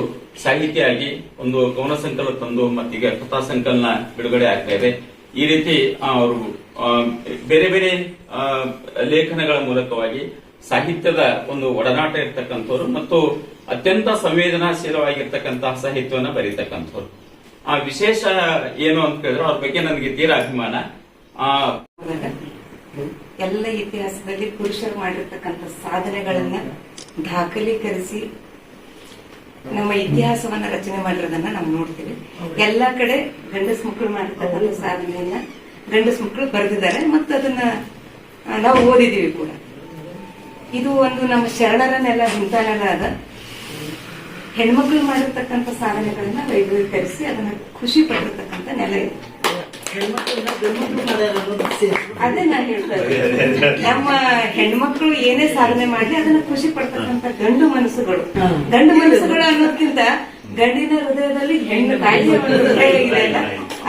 ಸಾಹಿತಿಯಾಗಿ ಒಂದು ಕವನ ಸಂಕಲನ ತಂದು ಮತ್ತೀಗ ಕಥಾ ಸಂಕಲನ ಬಿಡುಗಡೆ ಆಗ್ತಾ ಇದೆ. ಈ ರೀತಿ ಅವರು ಬೇರೆ ಬೇರೆ ಲೇಖನಗಳ ಮೂಲಕವಾಗಿ ಸಾಹಿತ್ಯದ ಒಂದು ಒಡನಾಟ ಇರ್ತಕ್ಕಂಥವ್ರು ಮತ್ತು ಅತ್ಯಂತ ಸಂವೇದನಾಶೀಲವಾಗಿರ್ತಕ್ಕಂತಹ ಸಾಹಿತ್ಯವನ್ನ ಬರೀತಕ್ಕಂಥವ್ರು. ಆ ವಿಶೇಷ ಏನು ಅಂತ ಕೇಳಿದ್ರೆ ಅವ್ರ ಬಗ್ಗೆ ನನಗೆ ತೀರಾ ಅಭಿಮಾನ. ಎಲ್ಲ ಇತಿಹಾಸದಲ್ಲಿ ಪುರುಷರು ಮಾಡಿರ್ತಕ್ಕಂಥ ಸಾಧನೆಗಳನ್ನ ದಾಖಲೀಕರಿಸಿ ನಮ್ಮ ಇತಿಹಾಸವನ್ನ ರಚನೆ ಮಾಡಿರೋದನ್ನ ನಾವು ನೋಡ್ತೀವಿ. ಎಲ್ಲಾ ಕಡೆ ಗಂಡಸ್ ಮಕ್ಕಳು ಮಾಡಿರ್ತಕ್ಕಂಥ ಸಾಧನೆಯನ್ನ ಗಂಡಸ್ ಮಕ್ಕಳು ಬರೆದಿದ್ದಾರೆ ಮತ್ತು ಅದನ್ನ ನಾವು ಓದಿದೀವಿ ಕೂಡ. ಇದು ಒಂದು ನಮ್ಮ ಶರಣರನ್ನೆಲ್ಲ ಹಿಂತಾನೆಲ್ಲ ಅದ ಹೆಣ್ಮಕ್ಳು ಮಾಡಿರ್ತಕ್ಕಂಥ ಸಾಧನೆಗಳನ್ನ ವೈಭವೀಕರಿಸಿ ಅದನ್ನ ಖುಷಿ ಪಟ್ಟಿರ್ತಕ್ಕಂಥ ನೆಲ ಇದೆ. ಅದೇ ನಾನು ಹೇಳ್ತಾ ಇದ್ದೀನಿ, ನಮ್ಮ ಹೆಣ್ಮಕ್ಳು ಏನೇ ಸಾಧನೆ ಮಾಡಿ ಅದನ್ನ ಖುಷಿ ಪಡ್ತಕ್ಕಂಥ ಗಂಡು ಮನಸ್ಸುಗಳು ಅನ್ನೋದಕ್ಕಿಂತ ಗಂಡಿನ ಹೃದಯದಲ್ಲಿ ಹೆಣ್ಣು ತಾಯಿಯ ಒಂದು ಹೃದಯ ಇದೆ ಅಲ್ಲ,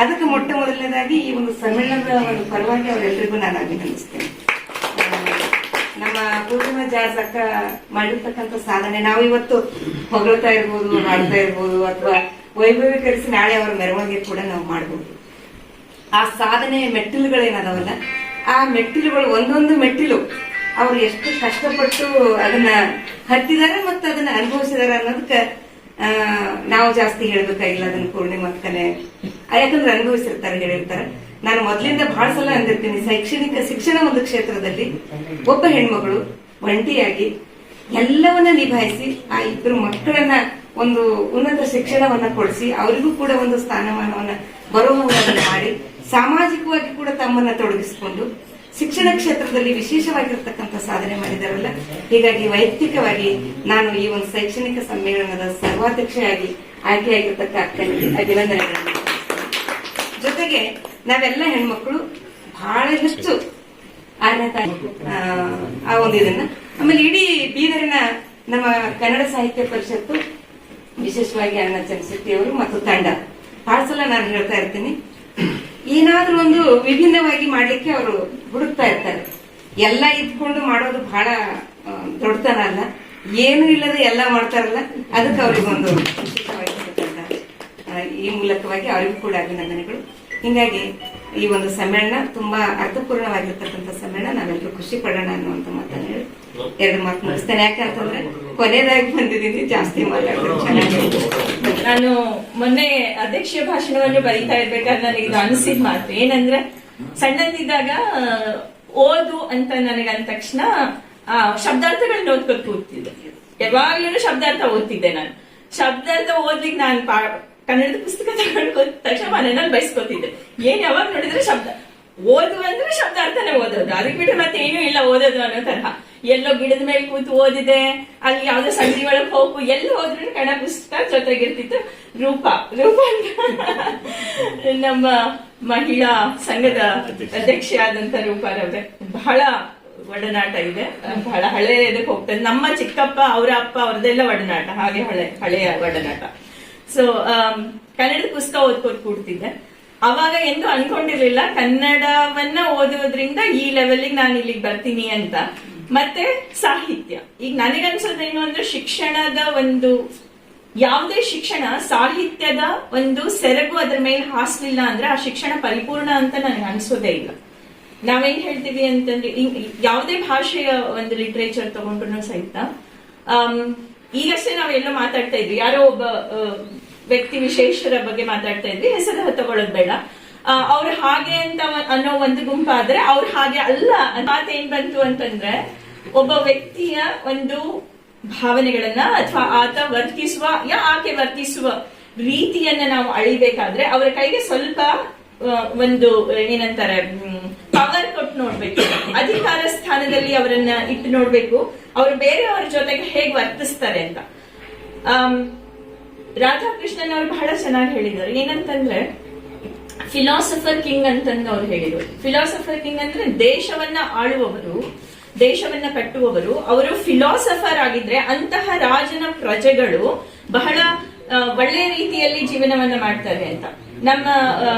ಅದಕ್ಕೆ ಮೊಟ್ಟ ಮೊದಲನೇದಾಗಿ ಈ ಒಂದು ಸಮ್ಮೇಳನದ ಒಂದು ಪರವಾಗಿ ಅವರೆಲ್ಲರಿಗೂ ನಾನು ಅಭಿನಂದಿಸ್ತೇನೆ. ನಮ್ಮ ಪೂರ್ಣಿಮಾ ಜಾರ್ಜ್ ಅಕ್ಕ ಮಾಡಿರ್ತಕ್ಕಂಥ ಸಾಧನೆ ನಾವು ಇವತ್ತು ಹೊಗಳ್ತಾ ಇರ್ಬೋದು, ಹಾಡ್ತಾ ಇರ್ಬೋದು ಅಥವಾ ವೈಭವೀಕರಿಸಿ ನಾಳೆ ಅವರ ಮೆರವಣಿಗೆ ಕೂಡ ನಾವು ಮಾಡಬಹುದು. ಆ ಸಾಧನೆಯ ಮೆಟ್ಟಿಲುಗಳೇನದಾವಲ್ಲ, ಆ ಮೆಟ್ಟಿಲುಗಳು ಒಂದೊಂದು ಮೆಟ್ಟಿಲು ಅವ್ರು ಎಷ್ಟು ಕಷ್ಟಪಟ್ಟು ಅದನ್ನ ಹತ್ತಿದ್ದಾರೆ ಮತ್ತು ಅದನ್ನ ಅನುಭವಿಸಿದಾರೆ ಅನ್ನೋದಕ್ಕೆ ನಾವು ಜಾಸ್ತಿ ಹೇಳ್ಬೇಕಾಗಿಲ್ಲ. ಅದನ್ನ ಪೂರ್ಣಿಮಕ್ಕನೆ ಯಾಕಂದ್ರೆ ಅನುಭವಿಸಿರ್ತಾರೆ, ಹೇಳಿರ್ತಾರೆ. ನಾನು ಮೊದಲಿಂದ ಬಹಳ ಸಲ ಅಂದಿರ್ತೀನಿ, ಶಿಕ್ಷಣ ಒಂದು ಕ್ಷೇತ್ರದಲ್ಲಿ ಒಬ್ಬ ಹೆಣ್ಮಗಳು ಒಂಟಿಯಾಗಿ ಎಲ್ಲವನ್ನ ನಿಭಾಯಿಸಿ ಆ ಇಬ್ಬರು ಮಕ್ಕಳನ್ನ ಒಂದು ಉನ್ನತ ಶಿಕ್ಷಣವನ್ನ ಕೊಡಿಸಿ ಅವರಿಗೂ ಕೂಡ ಒಂದು ಸ್ಥಾನಮಾನವನ್ನ ಬರುವಂತೆ ಮಾಡಿ ಸಾಮಾಜಿಕವಾಗಿ ಕೂಡ ತಮ್ಮನ್ನ ತೊಡಗಿಸಿಕೊಂಡು ಶಿಕ್ಷಣ ಕ್ಷೇತ್ರದಲ್ಲಿ ವಿಶೇಷವಾಗಿರ್ತಕ್ಕಂಥ ಸಾಧನೆ ಮಾಡಿದಾರಲ್ಲ. ಹೀಗಾಗಿ ವೈಯಕ್ತಿಕವಾಗಿ ನಾನು ಈ ಒಂದು ಶೈಕ್ಷಣಿಕ ಸಮ್ಮೇಳನದ ಸರ್ವಾಧ್ಯಕ್ಷೆಯಾಗಿ ಆಯ್ಕೆಯಾಗಿರ್ತಕ್ಕ ಅಕ್ಕನಿಗೆ ಅಭಿನಂದನೆಗಳನ್ನು. ಜೊತೆಗೆ ನಾವೆಲ್ಲ ಹೆಣ್ಮಕ್ಳು ಬಹಳ ಹೆಚ್ಚು ಆ ಒಂದು ಇದನ್ನ ಆಮೇಲೆ ಇಡೀ ಬೀದರಿನ ನಮ್ಮ ಕನ್ನಡ ಸಾಹಿತ್ಯ ಪರಿಷತ್ತು, ವಿಶೇಷವಾಗಿ ಅಣ್ಣ ಚಂದ್ರಶೆಟ್ಟಿ ಅವರು ಮತ್ತು ತಂಡ ಬಹಳ ಸಲ ನಾನು ಹೇಳ್ತಾ ಇರ್ತೀನಿ, ಏನಾದ್ರೂ ಒಂದು ವಿಭಿನ್ನವಾಗಿ ಮಾಡ್ಲಿಕ್ಕೆ ಅವರು ಹುಡುಕ್ತಾ ಇರ್ತಾರೆ. ಎಲ್ಲ ಇದ್ಕೊಂಡು ಮಾಡೋದು ಬಹಳ ದೊಡ್ಡತನ ಅಲ್ಲ, ಏನು ಇಲ್ಲದೆ ಎಲ್ಲ ಮಾಡ್ತಾರಲ್ಲ, ಅದಕ್ಕೆ ಅವ್ರಿಗೊಂದು ವಿಶೇಷವಾಗಿರ್ತಕ್ಕಂಥ ಈ ಮೂಲಕವಾಗಿ ಅವರಿಗೂ ಕೂಡ ಅಭಿನಂದನೆಗಳು. ಹಿಂಗಾಗಿ ಈ ಒಂದು ಸಮ್ಮೇಳನ ತುಂಬಾ ಅರ್ಥಪೂರ್ಣವಾಗಿರ್ತಕ್ಕಂಥ ಸಮ್ಮೇಳನ, ನಾವೆಲ್ಲರೂ ಖುಷಿ ಪಡೋಣ ಅನ್ನುವಂತ ಮಾತನ್ನ ಹೇಳಿ 2 ಮಾತು ಮುಗಿಸ್ತೇನೆ. ಯಾಕಂತಂದ್ರೆ ಕೊನೆಯದಾಗಿ ಬಂದಿದ್ದೀನಿ, ಜಾಸ್ತಿ ಮಾತಾಡಿದ್ರೆ ಚೆನ್ನಾಗಿ. ನಾನು ಮೊನ್ನೆ ಅಧ್ಯಕ್ಷೀಯ ಭಾಷಣವನ್ನು ಬರೀತಾ ಇರ್ಬೇಕಾದ್ರೆ ನನಗೆ ಇದು ಅನಿಸಿದ ಮಾತು ಏನಂದ್ರೆ, ಸಣ್ಣದಿದ್ದಾಗ ಓದು ಅಂತ ನನಗೆ ಅಂದ ತಕ್ಷಣ ಶಬ್ದಾರ್ಥಗಳನ್ನ ಓದ್ಕೊತ ಕೂತಿದ್ದೆ. ಯಾವಾಗ್ಲೂ ಶಬ್ದಾರ್ಥ ಓದ್ತಿದ್ದೆ. ನಾನು ಶಬ್ದಾರ್ಥ ಓದ್ಲಿಕ್ಕೆ ನಾನು ಕನ್ನಡದ ಪುಸ್ತಕ ತಗೊಂಡು ತಕ್ಷಣ ಮನೆಯಲ್ಲಿ ಬಯಸ್ಕೊತಿದ್ದೆ. ಏನ್ ಯಾವಾಗ ನೋಡಿದ್ರೆ ಶಬ್ದ ಓದು ಅಂದ್ರೆ ಶಬ್ದಾರ್ಥನೇ ಓದೋದು, ಅದಕ್ಕೆ ಬಿಟ್ಟರೆ ಮತ್ತೆ ಏನೂ ಇಲ್ಲ ಓದೋದು ಅನ್ನೋ ತರಹ. ಎಲ್ಲೋ ಗಿಡದ ಮೇಲೆ ಕೂತು ಓದಿದೆ, ಅಲ್ಲಿ ಯಾವ್ದೋ ಸಂಧಿ ಒಳಗೆ ಹೋಗು, ಎಲ್ಲಿ ಹೋದ್ರು ಕನ್ನಡ ಪುಸ್ತಕ ಜೊತೆಗಿರ್ತಿತ್ತು. ರೂಪ ನಮ್ಮ ಮಹಿಳಾ ಸಂಘದ ಅಧ್ಯಕ್ಷೆ ಆದಂತ ರೂಪಾರವ್ರೆ ಬಹಳ ಒಡನಾಟ ಇದೆ, ಬಹಳ ಹಳೆಯದಕ್ಕೆ ಹೋಗ್ತದೆ. ನಮ್ಮ ಚಿಕ್ಕಪ್ಪ ಅವರ ಅಪ್ಪ ಅವ್ರದೆಲ್ಲ ಒಡನಾಟ, ಹಾಗೆ ಹಳೆಯ ಒಡನಾಟ. ಸೊ ಕನ್ನಡದ ಪುಸ್ತಕ ಓದ್ಕೊಂಡು ಕೂಡ್ತಿದ್ದೆ. ಅವಾಗ ಎಂದು ಅನ್ಕೊಂಡಿರ್ಲಿಲ್ಲ ಕನ್ನಡವನ್ನ ಓದುವುದ್ರಿಂದ ಈ ಲೆವೆಲ್ಗೆ ನಾನು ಇಲ್ಲಿಗೆ ಬರ್ತೀನಿ ಅಂತ. ಮತ್ತೆ ಸಾಹಿತ್ಯ, ಈಗ ನನಗನ್ಸೋದೇನು ಅಂದ್ರೆ, ಶಿಕ್ಷಣದ ಒಂದು ಯಾವುದೇ ಶಿಕ್ಷಣ ಸಾಹಿತ್ಯದ ಒಂದು ಸೆರಗು ಅದ್ರ ಮೇಲೆ ಹಾಸ್ಲಿಲ್ಲ ಅಂದ್ರೆ ಆ ಶಿಕ್ಷಣ ಪರಿಪೂರ್ಣ ಅಂತ ನನಗೆ ಅನ್ಸೋದೇ ಇಲ್ಲ. ನಾವೇನ್ ಹೇಳ್ತೀವಿ ಅಂತಂದ್ರೆ, ಯಾವುದೇ ಭಾಷೆಯ ಒಂದು ಲಿಟ್ರೇಚರ್ ತಗೊಂಡ್ರು ಸಹಿತ, ಈಗಷ್ಟೇ ನಾವೆಲ್ಲೋ ಮಾತಾಡ್ತಾ ಇದ್ವಿ, ಯಾರೋ ಒಬ್ಬ ವ್ಯಕ್ತಿ ವಿಶೇಷರ ಬಗ್ಗೆ ಮಾತಾಡ್ತಾ ಇದ್ವಿ, ಹೆಸರು ತಗೊಳ್ಳೋದು ಬೇಡ, ಅವ್ರು ಹಾಗೆ ಅಂತ ಅನ್ನೋ ಒಂದು ಗುಂಪಾದ್ರೆ ಅವ್ರು ಹಾಗೆ ಅಲ್ಲ. ಮಾತೇನ್ ಬಂತು ಅಂತಂದ್ರೆ, ಒಬ್ಬ ವ್ಯಕ್ತಿಯ ಒಂದು ಭಾವನೆಗಳನ್ನ ಅಥವಾ ಆತ ವರ್ತಿಸುವ ಆಕೆ ವರ್ತಿಸುವ ರೀತಿಯನ್ನ ನಾವು ಅಳಿಬೇಕಾದ್ರೆ ಅವರ ಕೈಗೆ ಸ್ವಲ್ಪ ಒಂದು ಏನಂತಾರೆ ಪವರ್ ಕೊಟ್ಟು ನೋಡ್ಬೇಕು, ಅಧಿಕಾರ ಸ್ಥಾನದಲ್ಲಿ ಅವರನ್ನ ಇಟ್ಟು ನೋಡ್ಬೇಕು, ಅವರು ಬೇರೆಯವರ ಜೊತೆಗೆ ಹೇಗೆ ವರ್ತಿಸ್ತಾರೆ ಅಂತ. ರಾಧಾಕೃಷ್ಣನ್ ಅವರು ಬಹಳ ಚೆನ್ನಾಗಿ ಹೇಳಿದ್ದಾರೆ. ಏನಂತಂದ್ರೆ, ಫಿಲಾಸಫರ್ ಕಿಂಗ್ ಅಂತಂದು ಅವ್ರು ಹೇಳಿದ್ರು. ಫಿಲಾಸಫರ್ ಕಿಂಗ್ ಅಂದ್ರೆ ದೇಶವನ್ನ ಆಳುವವರು, ದೇಶವನ್ನ ಕಟ್ಟುವವರು. ಅವರು ಫಿಲಾಸಫರ್ ಆಗಿದ್ರೆ ಅಂತಹ ರಾಜನ ಪ್ರಜೆಗಳು ಬಹಳ ಒಳ್ಳೆಯ ರೀತಿಯಲ್ಲಿ ಜೀವನವನ್ನ ಮಾಡ್ತಾರೆ ಅಂತ. ನಮ್ಮ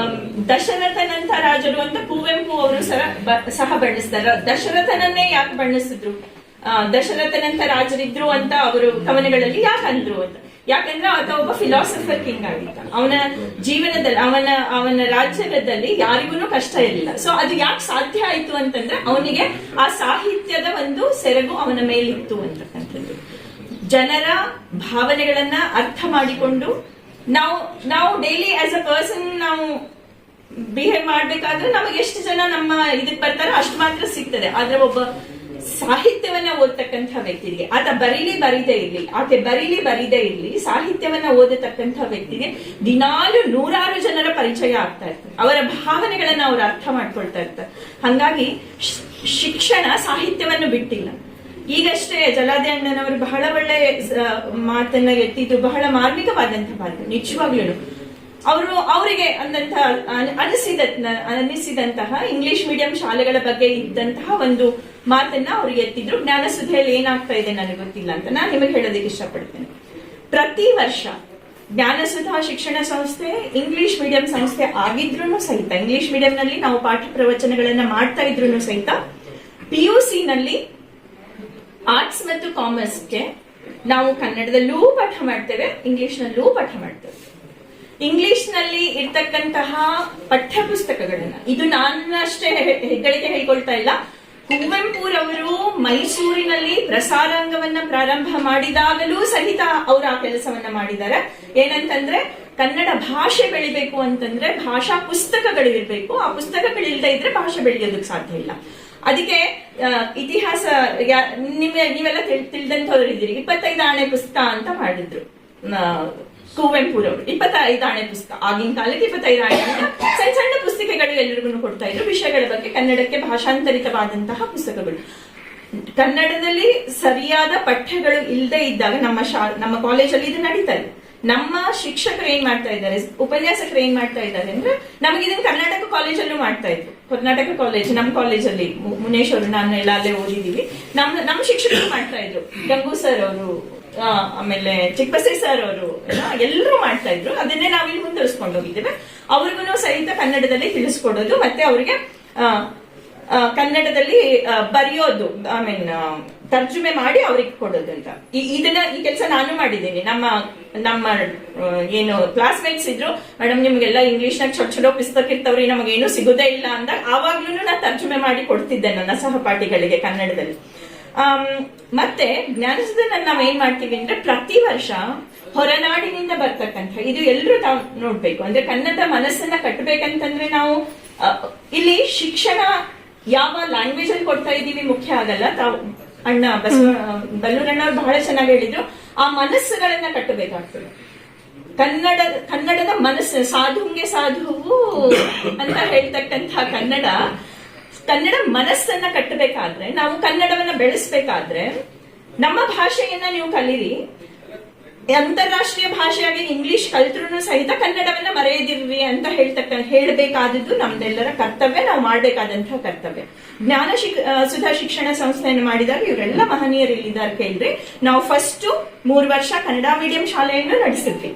ದಶರಥನಂತ ರಾಜರು ಅಂತ ಕುವೆಂಪು ಅವರು ಸಹ ಬಣ್ಣಿಸ್ತಾರೆ. ದಶರಥನನ್ನೇ ಯಾಕೆ ಬಣ್ಣಿಸಿದ್ರು, ದಶರಥನಂತ ರಾಜರಿದ್ರು ಅಂತ ಅವರು ಕವನಗಳಲ್ಲಿ ಯಾಕೆ ಅಂದ್ರು ಅಂತ. ಯಾಕಂದ್ರೆ ಆತ ಒಬ್ಬ ಫಿಲಾಸಫರ್ ಕಿಂಗ್ ಆಗಿದ್ದ. ಅವನ ಜೀವನದಲ್ಲಿ ಅವನ ರಾಜ್ಯದಲ್ಲಿ ಯಾರಿಗೂ ಕಷ್ಟ ಇರಲಿಲ್ಲ. ಸೊ ಅದು ಯಾಕೆ ಸಾಧ್ಯ ಆಯ್ತು ಅಂತಂದ್ರೆ, ಅವನಿಗೆ ಆ ಸಾಹಿತ್ಯದ ಒಂದು ಸೆರಗು ಅವನ ಮೇಲಿತ್ತು ಅಂತಕ್ಕಂಥದ್ದು. ಜನರ ಭಾವನೆಗಳನ್ನ ಅರ್ಥ ಮಾಡಿಕೊಂಡು ನಾವು ಡೈಲಿ ಆಸ್ ಅ ಪರ್ಸನ್ ನಾವು ಬಿಹೇವ್ ಮಾಡ್ಬೇಕಾದ್ರೆ ನಮಗೆ ಎಷ್ಟು ಜನ ನಮ್ಮ ಇದಕ್ಕೆ ಬರ್ತಾರೋ ಅಷ್ಟು ಮಾತ್ರ ಸಿಗ್ತದೆ. ಆದ್ರೆ ಒಬ್ಬ ಸಾಹಿತ್ಯವನ್ನ ಓದತಕ್ಕಂಥ ವ್ಯಕ್ತಿಗೆ, ಆತ ಬರೀದೇ ಇರ್ಲಿ, ಆಕೆ ಬರೀದೇ ಇರ್ಲಿ, ಸಾಹಿತ್ಯವನ್ನ ಓದತಕ್ಕಂಥ ವ್ಯಕ್ತಿಗೆ ದಿನಾಲು 100 ಜನರ ಪರಿಚಯ ಆಗ್ತಾ ಇರ್ತಾರೆ. ಅವರ ಭಾವನೆಗಳನ್ನ ಅವ್ರು ಅರ್ಥ ಮಾಡ್ಕೊಳ್ತಾ ಇರ್ತಾರೆ. ಹಂಗಾಗಿ ಶಿಕ್ಷಣ ಸಾಹಿತ್ಯವನ್ನು ಬಿಟ್ಟಿಲ್ಲ. ಈಗಷ್ಟೇ ಜಲಾದಿ ಅಣ್ಣನವರು ಬಹಳ ಒಳ್ಳೆ ಮಾತನ್ನ ಎತ್ತಿದ್ದು, ಬಹಳ ಮಾರ್ಮಿಕವಾದಂತಹ ಮಾತು. ನಿಜವಾಗ್ಲೂ ಅವರಿಗೆ ಅನಿಸಿದಂತಹ ಇಂಗ್ಲಿಷ್ ಮೀಡಿಯಂ ಶಾಲೆಗಳ ಬಗ್ಗೆ ಇದ್ದಂತಹ ಒಂದು ಮಾತನ್ನ ಅವ್ರಿಗೆ ಎತ್ತಿದ್ರು. ಜ್ಞಾನಸುಧೆಯಲ್ಲಿ ಏನಾಗ್ತಾ ಇದೆ ನನಗೆ ಗೊತ್ತಿಲ್ಲ ಅಂತ ನಾನು ನಿಮಗೆ ಹೇಳೋದಕ್ಕೆ ಇಷ್ಟಪಡ್ತೇನೆ. ಪ್ರತಿ ವರ್ಷ ಜ್ಞಾನಸುಧಾ ಶಿಕ್ಷಣ ಸಂಸ್ಥೆ ಇಂಗ್ಲಿಷ್ ಮೀಡಿಯಂ ಸಂಸ್ಥೆ ಆಗಿದ್ರು ಸಹಿತ, ಇಂಗ್ಲಿಷ್ ಮೀಡಿಯಂ ನಲ್ಲಿ ನಾವು ಪಾಠ ಪ್ರವಚನಗಳನ್ನ ಮಾಡ್ತಾ ಇದ್ರು ಸಹಿತ, PUC ನಲ್ಲಿ ಆರ್ಟ್ಸ್ ಮತ್ತು ಕಾಮರ್ಸ್ಗೆ ನಾವು ಕನ್ನಡದಲ್ಲೂ ಪಾಠ ಮಾಡ್ತೇವೆ, ಇಂಗ್ಲಿಷ್ ನಲ್ಲೂ ಪಾಠ ಮಾಡ್ತೇವೆ. ಇಂಗ್ಲಿಷ್ ನಲ್ಲಿ ಇರ್ತಕ್ಕಂತಹ ಪಠ್ಯ ಪುಸ್ತಕಗಳನ್ನ, ಇದು ನಾನಷ್ಟೇ ಹೆಗ್ಗಳಿಕೆ ಹೇಳ್ಕೊಳ್ತಾ ಇಲ್ಲ, ಕುವೆಂಪುರವರು ಮೈಸೂರಿನಲ್ಲಿ ಪ್ರಸಾರಾಂಗವನ್ನ ಪ್ರಾರಂಭ ಮಾಡಿದಾಗಲೂ ಸಹಿತ ಅವರು ಆ ಕೆಲಸವನ್ನ ಮಾಡಿದ್ದಾರೆ. ಏನಂತಂದ್ರೆ ಕನ್ನಡ ಭಾಷೆ ಬೆಳಿಬೇಕು ಅಂತಂದ್ರೆ ಭಾಷಾ ಪುಸ್ತಕಗಳು ಇರಬೇಕು, ಆ ಪುಸ್ತಕಗಳಿಲ್ಲದೆ ಇದ್ರೆ ಭಾಷೆ ಬೆಳೆಯೋದಕ್ಕೆ ಸಾಧ್ಯ ಇಲ್ಲ. ಅದಕ್ಕೆ ಇತಿಹಾಸ ನೀವೆಲ್ಲ ತಿಳಿದಂತವ್ರು ಇದ್ದೀರಿ, 25 ಆಣೆ ಪುಸ್ತಕ ಅಂತ ಮಾಡಿದ್ರು ಕುವೆಂಪುರವರು. 25 ಆಣೆ ಪುಸ್ತಕ, ಆಗಿನ ಕಾಲಕ್ಕೆ 25 ಆಣೆ ಅಂತ ಸಣ್ಣ ಸಣ್ಣ ಪುಸ್ತಕಗಳು ಎಲ್ಲರಿಗೂ ಕೊಡ್ತಾ ಇದ್ರು, ವಿಷಯಗಳ ಬಗ್ಗೆ ಕನ್ನಡಕ್ಕೆ ಭಾಷಾಂತರಿತವಾದಂತಹ ಪುಸ್ತಕಗಳು. ಕನ್ನಡದಲ್ಲಿ ಸರಿಯಾದ ಪಠ್ಯಗಳು ಇಲ್ಲದೆ ಇದ್ದಾಗ ನಮ್ಮ ಕಾಲೇಜಲ್ಲಿ ಇದು ನಡೀತಾ ಇದೆ. ನಮ್ಮ ಶಿಕ್ಷಕರು ಏನ್ ಮಾಡ್ತಾ ಇದ್ದಾರೆ, ಉಪನ್ಯಾಸಕರು ಏನ್ ಮಾಡ್ತಾ ಇದ್ದಾರೆ ಅಂದ್ರೆ, ನಮಗೆ ಇದನ್ನ ಕರ್ನಾಟಕ ಕಾಲೇಜಲ್ಲೂ ಮಾಡ್ತಾ ಇದ್ರು. ಕರ್ನಾಟಕ ಕಾಲೇಜ್, ನಮ್ಮ ಕಾಲೇಜಲ್ಲಿ ಮುನೇಶ್ ಅವರು ನಾನು ಎಲ್ಲ ಅಲ್ಲೇ ಓದಿದೀವಿ. ನಮ್ಮ ಶಿಕ್ಷಕರು ಮಾಡ್ತಾ ಇದ್ರು, ಗಂಗು ಸರ್ ಅವರು, ಆಮೇಲೆ ಚಿಕ್ಕಬಸೈ ಸರ್ ಅವರು ಎಲ್ಲರೂ ಮಾಡ್ತಾ ಇದ್ರು. ಅದನ್ನೇ ನಾವಿಲ್ಲಿ ಮುಂದುವರಿಸ್ಕೊಂಡು ಹೋಗಿದ್ದೇವೆ. ಅವ್ರಿಗೂ ಸಹಿತ ಕನ್ನಡದಲ್ಲಿ ತಿಳಿಸ್ಕೊಡೋದು, ಮತ್ತೆ ಅವರಿಗೆ ಕನ್ನಡದಲ್ಲಿ ಬರೆಯೋದು, ತರ್ಜುಮೆ ಮಾಡಿ ಅವ್ರಿಗೆ ಕೊಡೋದು ಅಂತ. ಈ ಕೆಲಸ ನಾನು ಮಾಡಿದ್ದೀನಿ. ನಮ್ಮ ಏನು ಕ್ಲಾಸ್ಮೇಟ್ಸ್ ಇದ್ರು, ಮೇಡಮ್ ನಿಮ್ಗೆಲ್ಲ ಇಂಗ್ಲಿಷ್ ನಾಗ ಚಲೋ ಪುಸ್ತಕ ಇರ್ತವ್ರಿ, ನಮಗೇನು ಸಿಗೋದೇ ಇಲ್ಲ ಅಂದಾಗ ಆವಾಗ್ಲೂ ನಾನು ತರ್ಜುಮೆ ಮಾಡಿ ಕೊಡ್ತಿದ್ದೆ ನನ್ನ ಸಹಪಾಠಿಗಳಿಗೆ ಕನ್ನಡದಲ್ಲಿ. ಮತ್ತೆ ಜ್ಞಾನಸದನ ನಾವ್ ಏನ್ ಮಾಡ್ತೀವಿ ಅಂದ್ರೆ, ಪ್ರತಿ ವರ್ಷ ಹೊರನಾಡಿನಿಂದ ಬರ್ತಕ್ಕಂಥ, ಇದು ಎಲ್ಲರೂ ತಾವು ನೋಡ್ಬೇಕು ಅಂದ್ರೆ, ಕನ್ನಡ ಮನಸ್ಸನ್ನ ಕಟ್ಟಬೇಕಂತಂದ್ರೆ ನಾವು ಇಲ್ಲಿ ಶಿಕ್ಷಣ ಯಾವ ಲ್ಯಾಂಗ್ವೇಜ್ ಅಲ್ಲಿ ಕೊಡ್ತಾ ಇದೀವಿ ಮುಖ್ಯ ಆಗಲ್ಲ. ತಾವು ಅಣ್ಣ ಬಲ್ಲೂರಣ್ಣ ಅವ್ರು ಬಹಳ ಚೆನ್ನಾಗಿ ಹೇಳಿದ್ರು, ಆ ಮನಸ್ಸುಗಳನ್ನ ಕಟ್ಟಬೇಕಾಗ್ತದೆ. ಕನ್ನಡದ ಮನಸ್ಸು, ಸಾಧುಂಗೆ ಸಾಧುವು ಅಂತ ಹೇಳ್ತಕ್ಕಂಥ ಕನ್ನಡ ಮನಸ್ಸನ್ನ ಕಟ್ಟಬೇಕಾದ್ರೆ, ನಾವು ಕನ್ನಡವನ್ನ ಬೆಳೆಸ್ಬೇಕಾದ್ರೆ ನಮ್ಮ ಭಾಷೆಯನ್ನ ನೀವು ಕಲೀರಿ. ಅಂತಾರಾಷ್ಟ್ರೀಯ ಭಾಷೆಯಾಗಿ ಇಂಗ್ಲಿಷ್ ಕಲ್ತ್ರು ಸಹಿತ ಕನ್ನಡವನ್ನ ಮರೆಯದಿರ್ರಿ ಅಂತ ಹೇಳಬೇಕಾದದ್ದು ನಮ್ದೆಲ್ಲರ ಕರ್ತವ್ಯ, ನಾವು ಮಾಡಬೇಕಾದಂತಹ ಕರ್ತವ್ಯ. ಸುಧಾ ಶಿಕ್ಷಣ ಸಂಸ್ಥೆಯನ್ನು ಮಾಡಿದಾಗ ಇವರೆಲ್ಲ ಮಹನೀಯರು ಇಲ್ಲಿದ್ದಾರೆ ಕೇಳಿದ್ರೆ, ನಾವು ಫಸ್ಟ್ 3 ವರ್ಷ ಕನ್ನಡ ಮೀಡಿಯಂ ಶಾಲೆಯನ್ನು ನಡೆಸಿದ್ವಿ.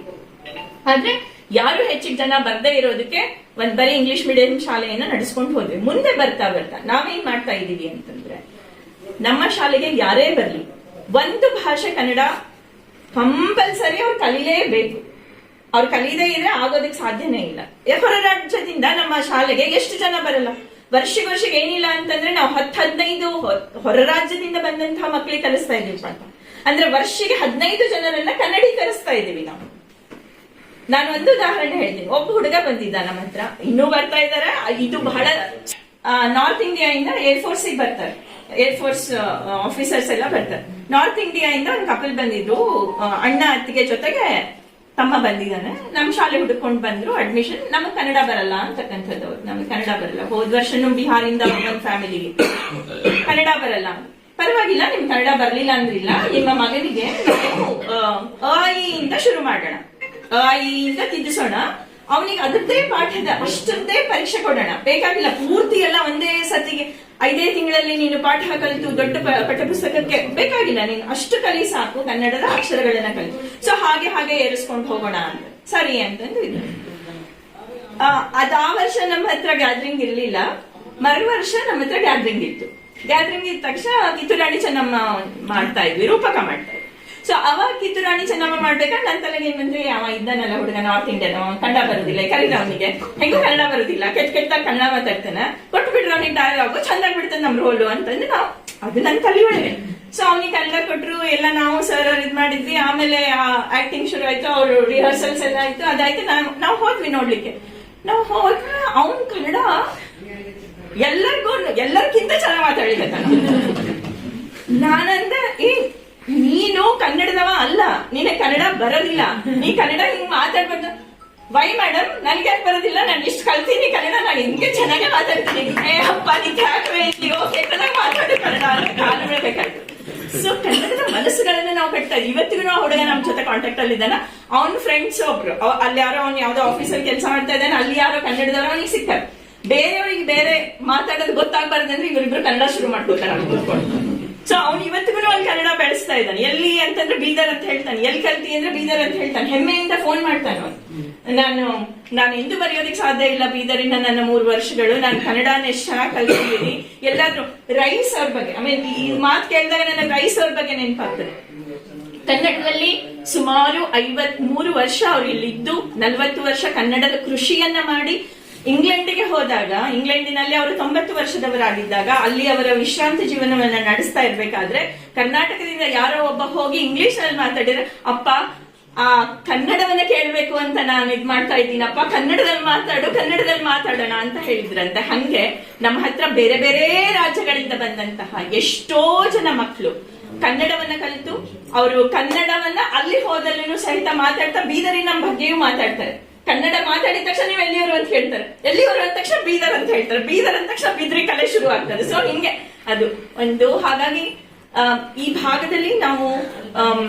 ಆದ್ರೆ ಯಾರು ಹೆಚ್ಚಿಗೆ ಜನ ಬರ್ದೇ ಇರೋದಕ್ಕೆ ಬರೀ ಇಂಗ್ಲಿಷ್ ಮೀಡಿಯಂ ಶಾಲೆಯನ್ನ ನಡೆಸ್ಕೊಂಡು ಹೋದ್ವಿ. ಮುಂದೆ ಬರ್ತಾ ನಾವೇನ್ ಮಾಡ್ತಾ ಇದೀವಿ ಅಂತಂದ್ರೆ, ನಮ್ಮ ಶಾಲೆಗೆ ಯಾರೇ ಬರ್ಲಿ ಒಂದು ಭಾಷೆ ಕನ್ನಡ ಕಂಪಲ್ಸರಿ ಅವ್ರು ಕಲೀಲೇಬೇಕು. ಅವ್ರು ಕಲೀದೇ ಇದ್ರೆ ಆಗೋದಕ್ಕೆ ಸಾಧ್ಯನೇ ಇಲ್ಲ. ಹೊರ ರಾಜ್ಯದಿಂದ ನಮ್ಮ ಶಾಲೆಗೆ ಎಷ್ಟು ಜನ ಬರಲ್ಲ, ವರ್ಷಿಗೆ ಏನಿಲ್ಲ ಅಂತಂದ್ರೆ ನಾವು 10-15 ಹೊರ ರಾಜ್ಯದಿಂದ ಬಂದಂತಹ ಮಕ್ಕಳಿಗೆ ಕಲಿಸ್ತಾ ಇದೀವಿ ಪಾಠ. ಅಂದ್ರೆ ವರ್ಷಿಗೆ 15 ಜನರನ್ನ ಕನ್ನಡೀಕರಿಸ್ತಾ ಇದೀವಿ ನಾವು. ನಾನು ಒಂದು ಉದಾಹರಣೆ ಹೇಳ್ತೀನಿ. ಒಬ್ಬ ಹುಡುಗ ಬಂದಿದ್ದ ನಮ್ಮ ಹತ್ರ, ಇನ್ನೂ ಬರ್ತಾ ಇದಾರೆ. ಇದು ಬಹಳ ನಾರ್ತ್ ಇಂಡಿಯಾ ಇಂದ ಏರ್ಫೋರ್ಸ್ ಬರ್ತಾರೆ, ಏರ್ಫೋರ್ಸ್ ಆಫೀಸರ್ಸ್ ಎಲ್ಲ ಬರ್ತಾರೆ. ನಾರ್ತ್ ಇಂಡಿಯಾ ಇಂದ ಒಂದು ಕಪಲ್ ಬಂದಿದ್ರು, ಅಣ್ಣ ಅತ್ತಿಗೆ ಜೊತೆಗೆ ತಮ್ಮ ಬಂದಿದ್ದಾನೆ. ನಮ್ಮ ಶಾಲೆ ಹುಡುಕೊಂಡು ಬಂದ್ರು, ಅಡ್ಮಿಷನ್. ನಮಗ್ ಕನ್ನಡ ಬರಲ್ಲ ಅಂತಕ್ಕಂಥದ್ದು, ನಮಗ್ ಕನ್ನಡ ಬರಲ್ಲ. ಹೋದ್ ವರ್ಷನೂ ಬಿಹಾರಿಂದ ಒಂದು ಫ್ಯಾಮಿಲಿಗೆ ಕನ್ನಡ ಬರಲ್ಲ. ಪರವಾಗಿಲ್ಲ, ನಿಮ್ ಕನ್ನಡ ಬರ್ಲಿಲ್ಲ ಅಂದ್ರಿಲ್ಲ, ನಿಮ್ಮ ಮಗನಿಗೆ ಅ ಇ ಇಂದ ಶುರು ಮಾಡೋಣ, ಅ ಇ ಇಂದ ತಿದ್ದಿಸೋಣ, ಅವನಿಗೆ ಅದರದ್ದೇ ಪಾಠದ ಅಷ್ಟದ್ದೇ ಪರೀಕ್ಷೆ ಕೊಡೋಣ. ಬೇಕಾಗಿಲ್ಲ ಪೂರ್ತಿ ಎಲ್ಲ ಒಂದೇ ಸತಿಗೆ 5 ತಿಂಗಳಲ್ಲಿ ನೀನು ಪಾಠ ಕಲಿತು ದೊಡ್ಡ ಪಠ್ಯಪುಸ್ತಕಕ್ಕೆ ಬೇಕಾಗಿಲ್ಲ, ನೀನು ಅಷ್ಟು ಕಲಿ ಸಾಕು, ಕನ್ನಡದ ಅಕ್ಷರಗಳನ್ನ ಕಲಿತು. ಸೊ ಹಾಗೆ ಏರಿಸ್ಕೊಂಡು ಹೋಗೋಣ ಅಂತ. ಸರಿ ಅಂತಂದು ಇದು. ಆ ವರ್ಷ ನಮ್ಮ ಹತ್ರ ಗ್ಯಾದರಿಂಗ್ ಇರ್ಲಿಲ್ಲ. ಮರು ವರ್ಷ ನಮ್ಮ ಹತ್ರ ಗ್ಯಾದರಿಂಗ್ ಇತ್ತು. ಗ್ಯಾದರಿಂಗ್ ಇದ್ದ ತಕ್ಷಣ ಕಿತ್ತೂರಾಣಿ ಚೆನ್ನಮ್ಮ ಮಾಡ್ತಾ ಇದ್ವಿ, ರೂಪಕ ಮಾಡ್ತಾ ಇದ್ವಿ. ಸೊ ಅವಾಗ ಕಿತ್ತೂರಾಣಿ ಚೆನ್ನಮ್ಮ ಮಾಡ್ಬೇಕಾದ್ರೆ ನನ್ನ ತಲೆಗೆ ಏನಂದ್ರೆ, ಅವ ಇದ್ದಾನಲ್ಲ ಹುಡುಗ ನಾರ್ತ್ ಇಂಡಿಯನ್, ಅವ ಕನ್ನಡ ಬರುದಿಲ್ಲ, ಕರೀಲ ಅವನಿಗೆ ಹೆಂಗೂ ಕನ್ನಡ ಬರುದಿಲ್ಲ, ಕೆಟ್ಟ ಕನ್ನಡ ಮಾತಾಡ್ತಾನೆ, ಕೊಟ್ಟು ಬಿಡ್ರಿ ಅವ್ನಿಗೆ ಡೈಲಾಗು ಚಂದಾಗ್ ಬಿಡ್ತಾನೆ ನಮ್ ರೋಲು ಅಂತಂದ್ರೆ ನಾವು ಅದು ನನ್ ತಲೆ ಒಳಗೆ. ಸೊ ಅವ್ನಿಗೆ ಕನ್ನಡ ಕೊಟ್ರು, ಎಲ್ಲ ನಾವು ಸರ್ ಇದ್ ಮಾಡಿದ್ವಿ. ಆಮೇಲೆ ಆಕ್ಟಿಂಗ್ ಶುರು ಆಯ್ತು, ಅವ್ರು ರಿಹರ್ಸಲ್ಸ್ ಎಲ್ಲ ಆಯ್ತು, ಅದಾಯ್ತು. ನಾವು ಹೋದ್ವಿ ನೋಡ್ಲಿಕ್ಕೆ. ನಾವು ಹೋದ್ರೆ ಅವ್ನ್ ಕನ್ನಡ ಎಲ್ಲರಿಗಿಂತ ಚೆನ್ನಾಗಿ ಮಾತಾಡಿದ. ನಾನಂದ, ನೀನು ಕನ್ನಡದವ ಅಲ್ಲ, ನೀನೆ ಕನ್ನಡ ಬರೋದಿಲ್ಲ, ನೀ ಕನ್ನಡ ಹಿಂಗ್ ಮಾತಾಡ್ಬಾರ್ದು. ವೈ ಮೇಡಮ್, ನನ್ಗೆ ಯಾಕೆ ಬರೋದಿಲ್ಲ, ನಾನು ಇಷ್ಟು ಕಲ್ತೀನಿ ಕನ್ನಡ, ನಾನು ಹಿಂಗೆ ಚೆನ್ನಾಗಿ ಮಾತಾಡ್ತೀನಿ. ಅಪ್ಪ ಕೆಟ್ಟದಾಗ ಮಾತಾಡು ಕನ್ನಡ ಅಂತ ಕಾಲು ಬಿಡಬೇಕಾಯ್ತು. ಸೊ ಕನ್ನಡದ ಮನಸ್ಸುಗಳನ್ನ ನಾವು ಕಟ್ತಾ ಇದ್ದೀವಿ. ಇವತ್ತಿಗೂ ನಾವು ಹುಡುಗ ನಮ್ ಜೊತೆ ಕಾಂಟ್ಯಾಕ್ಟ್ ಅಲ್ಲಿ ಇದ್ದಾನ. ಅವ್ನ ಫ್ರೆಂಡ್ಸ್ ಒಬ್ರು, ಅಲ್ಲಿ ಯಾರೋ ಅವ್ನು ಯಾವ್ದೋ ಆಫೀಸಲ್ಲಿ ಕೆಲಸ ಮಾಡ್ತಾ ಇದ್ದಾನೆ, ಅಲ್ಲಿ ಯಾರೋ ಕನ್ನಡದವ್ರು ಅವನಿಗೆ ಸಿಗ್ತಾರೆ. ಬೇರೆಯವ್ರಿಗೆ ಬೇರೆ ಮಾತಾಡೋದು ಗೊತ್ತಾಗ್ಬಾರ್ದಂದ್ರೆ ಇವರಿಬ್ರು ಕನ್ನಡ ಶುರು ಮಾಡ್ಕೊತಾರೆ. ಸೊ ಅವ್ನು ಇವತ್ತಿಗೂ ಅವ್ನು ಕನ್ನಡ ಬೆಳೆಸ್ತಾ ಇದ್ದಾನೆ. ಎಲ್ಲಿ ಅಂತಂದ್ರೆ ಬೀದರ್ ಅಂತ ಹೇಳ್ತಾನೆ, ಎಲ್ಲಿ ಕಲ್ತಿ ಅಂದ್ರೆ ಬೀದರ್ ಅಂತ ಹೇಳ್ತಾನೆ, ಹೆಮ್ಮೆಯಿಂದ ಫೋನ್ ಮಾಡ್ತಾನೆ ಅವನು. ನಾನು ಎಂದು ಬರೆಯೋದಕ್ಕೆ ಸಾಧ್ಯ ಇಲ್ಲ ಬೀದರಿಂದ ನನ್ನ 3 ವರ್ಷಗಳು, ನಾನು ಕನ್ನಡನ ಎಷ್ಟು ಚೆನ್ನಾಗಿ ಕಲ್ತಿದ್ದೀನಿ. ಎಲ್ಲಾದ್ರೂ ರೈಸ್ ಅವ್ರ ಬಗ್ಗೆ, ಆಮೇಲೆ ಈ ಮಾತು ಕೇಳಿದಾಗ ನನಗೆ ರೈಸ್ ಅವ್ರ ಬಗ್ಗೆ ನೆನಪಾಗ್ತದೆ. ಕನ್ನಡದಲ್ಲಿ ಸುಮಾರು 53 ವರ್ಷ ಅವ್ರು ಇಲ್ಲಿದ್ದು 40 ವರ್ಷ ಕನ್ನಡದ ಕೃಷಿಯನ್ನ ಮಾಡಿ ಇಂಗ್ಲೆಂಡ್ಗೆ ಹೋದಾಗ, ಇಂಗ್ಲೆಂಡಿನಲ್ಲಿ ಅವರು 90 ವರ್ಷದವರಾಗಿದ್ದಾಗ ಅಲ್ಲಿ ಅವರ ವಿಶ್ರಾಂತಿ ಜೀವನವನ್ನ ನಡೆಸ್ತಾ ಇರ್ಬೇಕಾದ್ರೆ ಕರ್ನಾಟಕದಿಂದ ಯಾರೋ ಒಬ್ಬ ಹೋಗಿ ಇಂಗ್ಲಿಷ್ ನಲ್ಲಿ ಮಾತಾಡಿದ್ರೆ, ಅಪ್ಪ ಆ ಕನ್ನಡವನ್ನ ಕೇಳ್ಬೇಕು ಅಂತ ನಾನು ಇದ್ ಮಾಡ್ತಾ ಇದ್ದೀನಪ್ಪ, ಕನ್ನಡದಲ್ಲಿ ಮಾತಾಡೋಣ ಅಂತ ಹೇಳಿದ್ರಂತೆ. ಹಂಗೆ ನಮ್ಮ ಹತ್ರ ಬೇರೆ ಬೇರೆ ರಾಜ್ಯಗಳಿಂದ ಬಂದಂತಹ ಎಷ್ಟೋ ಜನ ಮಕ್ಕಳು ಕನ್ನಡವನ್ನ ಕಲಿತು ಅವರು ಕನ್ನಡವನ್ನ ಅಲ್ಲಿ ಹೋದಲ್ಲೂ ಸಹಿತ ಮಾತಾಡ್ತಾ ಬೀದರಿನ ಬಗ್ಗೆಯೂ ಮಾತಾಡ್ತಾರೆ. ಕನ್ನಡ ಮಾತಾಡಿದ ತಕ್ಷಣ ನೀವು ಎಲ್ಲಿಯವರು ಅಂತ ಹೇಳ್ತಾರೆ, ಎಲ್ಲಿಯವರು ಅಂದ ತಕ್ಷಣ ಬೀದರ್ ಅಂತ ಹೇಳ್ತಾರೆ, ಬೀದರ್ ಅಂದ ತಕ್ಷಣ ಬಿದ್ರಿ ಕಲೆ ಶುರು ಆಗ್ತದೆ. ಸೊ ಹಿಂಗೆ ಅದು ಒಂದು. ಹಾಗಾಗಿ ಈ ಭಾಗದಲ್ಲಿ ನಾವು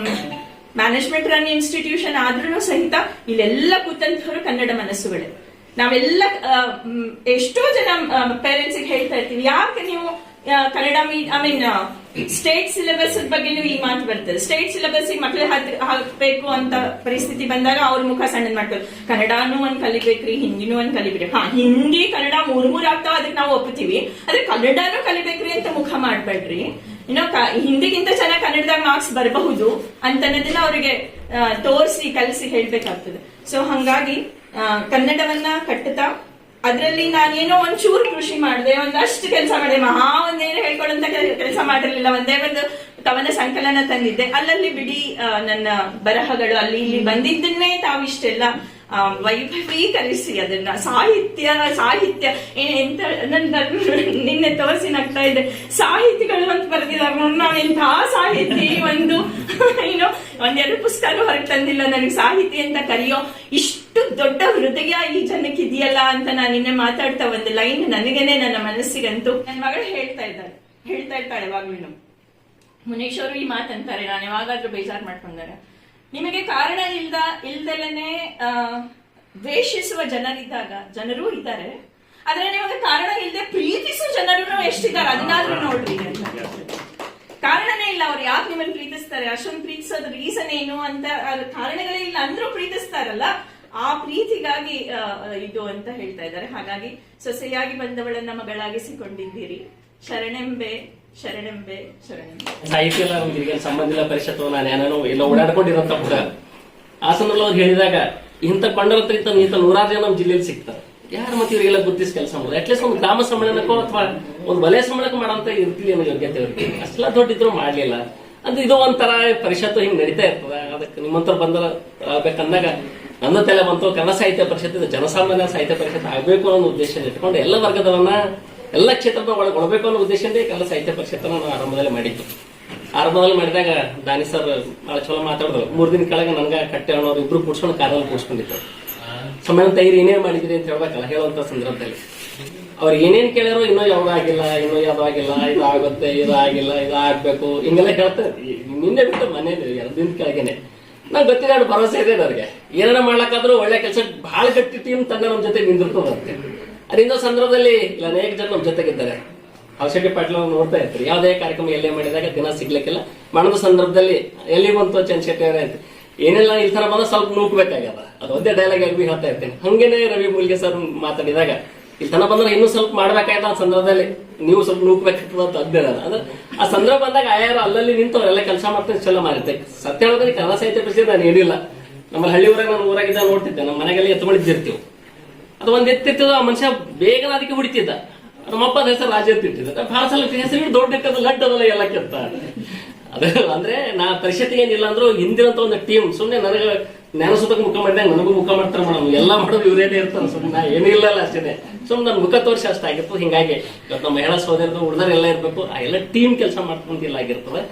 ಮ್ಯಾನೇಜ್ಮೆಂಟ್ ರನ್ ಇನ್ಸ್ಟಿಟ್ಯೂಷನ್ ಆದ್ರೂ ಸಹಿತ ಇಲ್ಲೆಲ್ಲ ಕೂತಂತವರು ಕನ್ನಡ ಮನಸ್ಸುಗಳೇ. ನಾವೆಲ್ಲ ಎಷ್ಟೋ ಜನ ಪೇರೆಂಟ್ಸ್ ಹೇಳ್ತಾ ಇರ್ತೀವಿ, ಯಾಕೆ ನೀವು ಕನ್ನಡ ಸ್ಟೇಟ್ ಸಿಲೆಬಸ್ ಬಗ್ಗೆ ಈ ಮಾತು ಬರ್ತದೆ. ಸ್ಟೇಟ್ ಸಿಲೆಬಸ್ ಮಕ್ಳು ಹಾಕ್ಬೇಕು ಅಂತ ಪರಿಸ್ಥಿತಿ ಬಂದಾಗ ಅವ್ರ ಮುಖ ಸಣ್ಣದ್ ಮಾಡ್ತಾರೆ. ಕನ್ನಡನೂ ಒಂದ್ ಕಲಿಬೇಕ್ರಿ, ಹಿಂದಿನೂ ಒಂದ್ ಕಲಿಬೇಕ್ರಿ. ಹಿಂದಿ ಕನ್ನಡ ಮೂರ್ ಆಗ್ತಾವ, ಅದಕ್ಕೆ ನಾವು ಒಪ್ತೀವಿ. ಆದ್ರೆ ಕನ್ನಡನೂ ಕಲಿಬೇಕ್ರಿ ಅಂತ ಮುಖ ಮಾಡ್ಬೇಡ್ರಿ. ಹಿಂದಿಗಿಂತ ಚೆನ್ನಾಗಿ ಕನ್ನಡದಾಗ ಮಾರ್ಕ್ಸ್ ಬರಬಹುದು ಅಂತನ್ನೋದನ್ನ ಅವರಿಗೆ ತೋರಿಸಿ ಕಲಿಸಿ ಹೇಳ್ಬೇಕಾಗ್ತದೆ. ಸೊ ಹಂಗಾಗಿ ಕನ್ನಡವನ್ನ ಕಟ್ಟುತ್ತಾ ಅದ್ರಲ್ಲಿ ನಾನೇನೋ ಒಂಚೂರು ಕೃಷಿ ಮಾಡಿದೆ, ಒಂದಷ್ಟು ಕೆಲಸ ಮಾಡಿದೆ, ಒಂದೇನು ಹೇಳ್ಕೊಳ್ಳುವಂತ ಕೆಲಸ ಮಾಡಿರ್ಲಿಲ್ಲ. ಒಂದೇ ಒಂದು ಕವನ ಸಂಕಲನ ತಂದಿದ್ದೆ. ಅಲ್ಲಲ್ಲಿ ಬಿಡಿ ನನ್ನ ಬರಹಗಳು ಅಲ್ಲಿ ಇಲ್ಲಿ ಬಂದಿದ್ದನ್ನೇ ತಾವಿಷ್ಟೆಲ್ಲ ವೈಭವೀಕರಿಸಿ ಅದನ್ನ ಸಾಹಿತ್ಯ ಎಂತ ನಿನ್ನೆ ತೋರಿಸಿ ನಗ್ತಾ ಇದೆ. ಸಾಹಿತಿಗಳು ಅಂತ ಬರೆದಿದ್ದಾರೆ. ನಾವು ಎಂತಹ ಸಾಹಿತಿ, ಒಂದೆರಡು ಪುಸ್ತಕ ಹೊರಗೆ ತಂದಿಲ್ಲ. ನನಗೆ ಸಾಹಿತಿ ಅಂತ ಕರೆಯೋ ಇಷ್ಟು ದೊಡ್ಡ ಹೃದಯ ಈ ಜನಕ್ಕೆ ಇದೆಯಲ್ಲ ಅಂತ ನಾನು ನಿನ್ನೆ ಮಾತಾಡ್ತಾ ಒಂದು ಲೈನ್ ನನಗೇನೆ, ನನ್ನ ಮನಸ್ಸಿಗಂತೂ ನನ್ನ ಮಗಳು ಹೇಳ್ತಾ ಇರ್ತಾಳೆ ಯಾವಾಗ್ಲೂ. ಮುನೀಶ್ ಅವರು ಈ ಮಾತಂತಾರೆ, ನಾನು ಯಾವಾಗಾದ್ರೂ ಬೇಜಾರು ಮಾಡ್ಕೊಂಡಾಗ, ನಿಮಗೆ ಕಾರಣ ಇಲ್ದಲೇನೆ ದ್ವೇಷಿಸುವ ಜನರೂ ಇದ್ದಾರೆ, ಆದ್ರೆ ನಿಮಗೆ ಕಾರಣ ಇಲ್ಲದೆ ಪ್ರೀತಿಸುವ ಜನರು ಎಷ್ಟಿದ್ದಾರೆ ಅದನ್ನಾದ್ರೂ ನೋಡ್ರಿ ಅಂತ. ಕಾರಣನೇ ಇಲ್ಲ ಅವ್ರು ಯಾಕೆ ನಿಮ್ಮನ್ನು ಪ್ರೀತಿಸ್ತಾರೆ, ಅಷ್ಟೊಂದು ಪ್ರೀತಿಸೋದು ರೀಸನ್ ಏನು ಅಂತ ಕಾರಣಗಳೇ ಇಲ್ಲ ಅಂದ್ರೂ ಪ್ರೀತಿಸ್ತಾರಲ್ಲ, ಆ ಪ್ರೀತಿಗಾಗಿ ಇದು ಅಂತ ಹೇಳ್ತಾ ಇದ್ದಾರೆ. ಹಾಗಾಗಿ ಸೊಸೆಯಾಗಿ ಬಂದವಳನ್ನ ಮಗಳಾಗಿಸಿಕೊಂಡಿದ್ದೀರಿ. ಶರಣೆಂಬೆ ಶರಣೆಂಬೆ ಶರಣೆಂಬೆ. ಸಾಹಿತ್ಯ ಎಲ್ಲ ನಮ್ಗೆ ಸಂಬಂಧ ಇಲ್ಲ, ಪರಿಷತ್ತು ನಾನು ಏನೇನೋ ಎಲ್ಲ ಓಡಾಡ್ಕೊಂಡಿರೋಂಥ ಹುಡುಗ. ಆ ಸಂದರ್ಭ ಅವ್ರು ಹೇಳಿದಾಗ ಇಂಥ ಕೊಂಡರತ್ರ ಇಂಥ 100 ಜನ ನಮ್ಮ ಜಿಲ್ಲೆಯಲ್ಲಿ ಸಿಗ್ತಾರೆ. ಯಾರು ಮತ್ತೆ ಇವರಿಗೆಲ್ಲ ಗುರ್ತಿಸಿ ಕೆಲಸ ಮಾಡೋದು? ಅಟ್ಲೀಸ್ಟ್ ಒಂದು ಗ್ರಾಮ ಸಮ್ಮೇಳನಕ್ಕೋ ಅಥವಾ ಒಂದು ವಲಯ ಸಮ್ಮೇಳನಕ್ಕೆ ಮಾಡೋಂತ ಇರ್ತಿಲ್ಲ ಅನ್ನೋ ಯೋಗ್ಯತೆ ಅವ್ರಿಗೆ. ಅಷ್ಟೆಲ್ಲ ದೊಡ್ಡಿದ್ರು ಮಾಡ್ಲಿಲ್ಲ ಅಂದ್ರೆ ಇದು ಒಂಥರ ಪರಿಷತ್ತು ಹಿಂಗ್ ನಡೀತಾ ಇರ್ತದ. ಅದಕ್ಕೆ ನಿಮ್ಮಂತರ ಬಂದಬೇಕಂದಾಗ ನನ್ನ ತಲೆ ಬಂತು, ಕನ್ನಡ ಸಾಹಿತ್ಯ ಪರಿಷತ್ ಇದು ಜನಸಾಮಾನ್ಯ ಸಾಹಿತ್ಯ ಪರಿಷತ್ ಆಗ್ಬೇಕು ಅನ್ನೋ ಉದ್ದೇಶ ಇಟ್ಕೊಂಡು ಎಲ್ಲ ವರ್ಗದವನ್ನ ಎಲ್ಲ ಕ್ಷೇತ್ರದ ಒಳಗೊಳ್ಬೇಕು ಅನ್ನೋ ಉದ್ದೇಶದಿಂದ ಕನ್ನಡ ಸಾಹಿತ್ಯ ಪರಿಷತ್ತನ್ನ ನಾವು ಆರಂಭದಲ್ಲಿ ಮಾಡಿದ್ದು. ಆರಂಭದಲ್ಲಿ ಮಾಡಿದಾಗ ದಾನಿ ಸರ್ ಬಹಳ ಚಲೋ ಮಾತಾಡಿದ್ರು. 3 ದಿನ ಕೆಳಗೆ ನನ್ಗ ಕಟ್ಟೆ ಅನ್ನೋರು ಇಬ್ರು ಕೂಡ್ಸ್ಕೊಂಡು ಕಾರಲ್ಲಿ ಕೂಡ್ಸ್ಕೊಂಡಿದ್ರು. ಸಮ್ಮೇಳನ ತಯಾರಿ ಏನೇನ್ ಮಾಡಿದ್ರಿ ಅಂತ ಹೇಳ್ಬೇಕಲ್ಲ, ಹೇಳುವಂತ ಸಂದರ್ಭದಲ್ಲಿ ಅವ್ರು ಏನೇನ್ ಕೇಳ್ಯಾರೋ ಇನ್ನೂ ಯಾವ್ದು ಆಗಿಲ್ಲ, ಇನ್ನೂ ಯಾವ್ದು ಆಗಿಲ್ಲ, ಇದು ಆಗುತ್ತೆ, ಇದು ಆಗಿಲ್ಲ, ಇದು ಆಗ್ಬೇಕು, ಹಿಂಗೆಲ್ಲ ಹೇಳ್ತಾರೆ. ನಿನ್ನೆ ಬಿಟ್ಟು ಮನೇಲಿ 2 ದಿನ ಕೆಳಗೇನೆ ನಂಗೆ ಗೊತ್ತಿದೆ, ಅದು ಭರವಸೆ ಇದೆ ನನಗೆ. ಏನಾರ ಮಾಡ್ಲಕ್ಕಾದ್ರೂ ಒಳ್ಳೆ ಕೆಲಸ ಬಹಳ ಗಟ್ಟಿ ಟೀಮ್ ತಂಡ ನಮ್ಮ ಜೊತೆ ನಿಂದಿರ್ತದಂತೆ. ಅದರಿಂದ ಸಂದರ್ಭದಲ್ಲಿ ಇಲ್ಲ ಅನೇಕ ಜನ ನಮ್ಮ ಜೊತೆಗಿದ್ದಾರೆ. ಔಷಧಿ ಪಾಟ್ಲ ನೋಡ್ತಾ ಇರ್ತೀರಿ, ಯಾವುದೇ ಕಾರ್ಯಕ್ರಮ ಎಲ್ಲೇ ಮಾಡಿದಾಗ ದಿನ ಸಿಗ್ಲಿಕ್ಕಿಲ್ಲ. ಮಾಡೋದು ಸಂದರ್ಭದಲ್ಲಿ ಎಲ್ಲಿ ಬಂತು ಚಂದ್ರಶೆಟ್ಟಿ ಅವರೇ ಅಂತ ಏನೆಲ್ಲ ಈ ತರ ಬಂದ ಸ್ವಲ್ಪ ನೂಕ್ಬೇಕಾಗ್ಯದ. ಅದು ಒಂದೇ ಡೈಲಾಗ್ ಎಲ್ಬಿ ಹೇಳ್ತಾ ಇರ್ತೇನೆ. ಹಂಗೇನೆ ರವಿ ಮೂಲ್ಗೆ ಸರ್ ಮಾತಾಡಿದಾಗ ಈ ತನ ಬಂದ್ರೆ ಇನ್ನೂ ಸ್ವಲ್ಪ ಮಾಡ್ಬೇಕಾಯ್ತ ಆ ಸಂದರ್ಭದಲ್ಲಿ ನೀವು ಸ್ವಲ್ಪ ನೂಕ್ಬೇಕಾಗ್ತದ ಅಂತ ಅದ್ದಿಲ್ಲ. ಅಂದ್ರೆ ಆ ಸಂದರ್ಭ ಬಂದಾಗ ಆಯಾರು ಅಲ್ಲಲ್ಲಿ ನಿಂತು ಅವರೆಲ್ಲ ಕೆಲಸ ಮಾಡ್ತಾರೆ, ಚಲೋ ಮಾಡಿರ್ತೇವೆ. ಸತ್ಯ ಹೇಳೋದ್ರೆ ಕನ್ನಡ ಸಾಹಿತ್ಯ ಪರಿಷತ್ ನಾನು ಏನಿಲ್ಲ. ನಮ್ಮ ಹಳ್ಳಿ ಊರಾಗ ನಾನು ಊರಾಗಿದ್ದ ನೋಡ್ತಿದ್ದೆ, ನಮ್ಮ ಮನೆಗೆಲ್ಲ ಎತ್ಕೊಂಡಿದ್ದಿರ್ತೀವಿ. ಅದು ಒಂದ್ ಎತ್ತಿರ್ತದ, ಆ ಮನುಷ್ಯ ಬೇಗನ ಅದಕ್ಕೆ ಹುಡಿತಿದ್ದ. ನಮ್ಮಪ್ಪ ಹೆಸರು ರಾಜ ಅಂತ ಇಟ್ಟಿದ್ದ. ಬಹಳ ಸಲ ಹೆಸರು ದೊಡ್ಡ ಇರ್ತದ, ಲಡ್ ಅದಲ್ಲ ಎಲ್ಲ ಕೆತ್ತ. ಅದು ಅಂದ್ರೆ ನಾ ಪರಿಷತ್ತಿಗೆ ಏನಿಲ್ಲ ಅಂದ್ರೂ ಹಿಂದಿನಂತ ಒಂದು ಟೀಮ್ ಸುಮ್ನೆ ನನಗೆ ಜ್ಞಾನಸುತಕ್ಕೆ ಮುಖ ಮಾಡಿದಾಗ ನನಗೂ ಮುಖ ಮಾಡ್ತಾರೆ ಮೇಡಮ್. ಎಲ್ಲ ಮಾಡೋದು ಇವರೇನೇ ಇರ್ತಾರೆ. ಸುಮ್ಮನೆ ನಾ ಏನೂ ಇಲ್ಲಲ್ಲ ಅಷ್ಟೇ, ಸುಮ್ಮನೆ ನನ್ನ ಮುಖ ತೋರಿಸಿ ಅಷ್ಟ ಆಗಿರ್ತದೆ. ಹಿಂಗಾಗಿ ಇವತ್ತು ನಮ್ಮ ಮಹಿಳಾ ಸಹೋದರರು ಉಳಿದಾರ ಎಲ್ಲ ಇರ್ಬೇಕು, ಆ ಎಲ್ಲ ಟೀಮ್ ಕೆಲಸ ಮಾಡ್ಕೊಂತಿಲ್ಲ ಆಗಿರ್ತದೆ.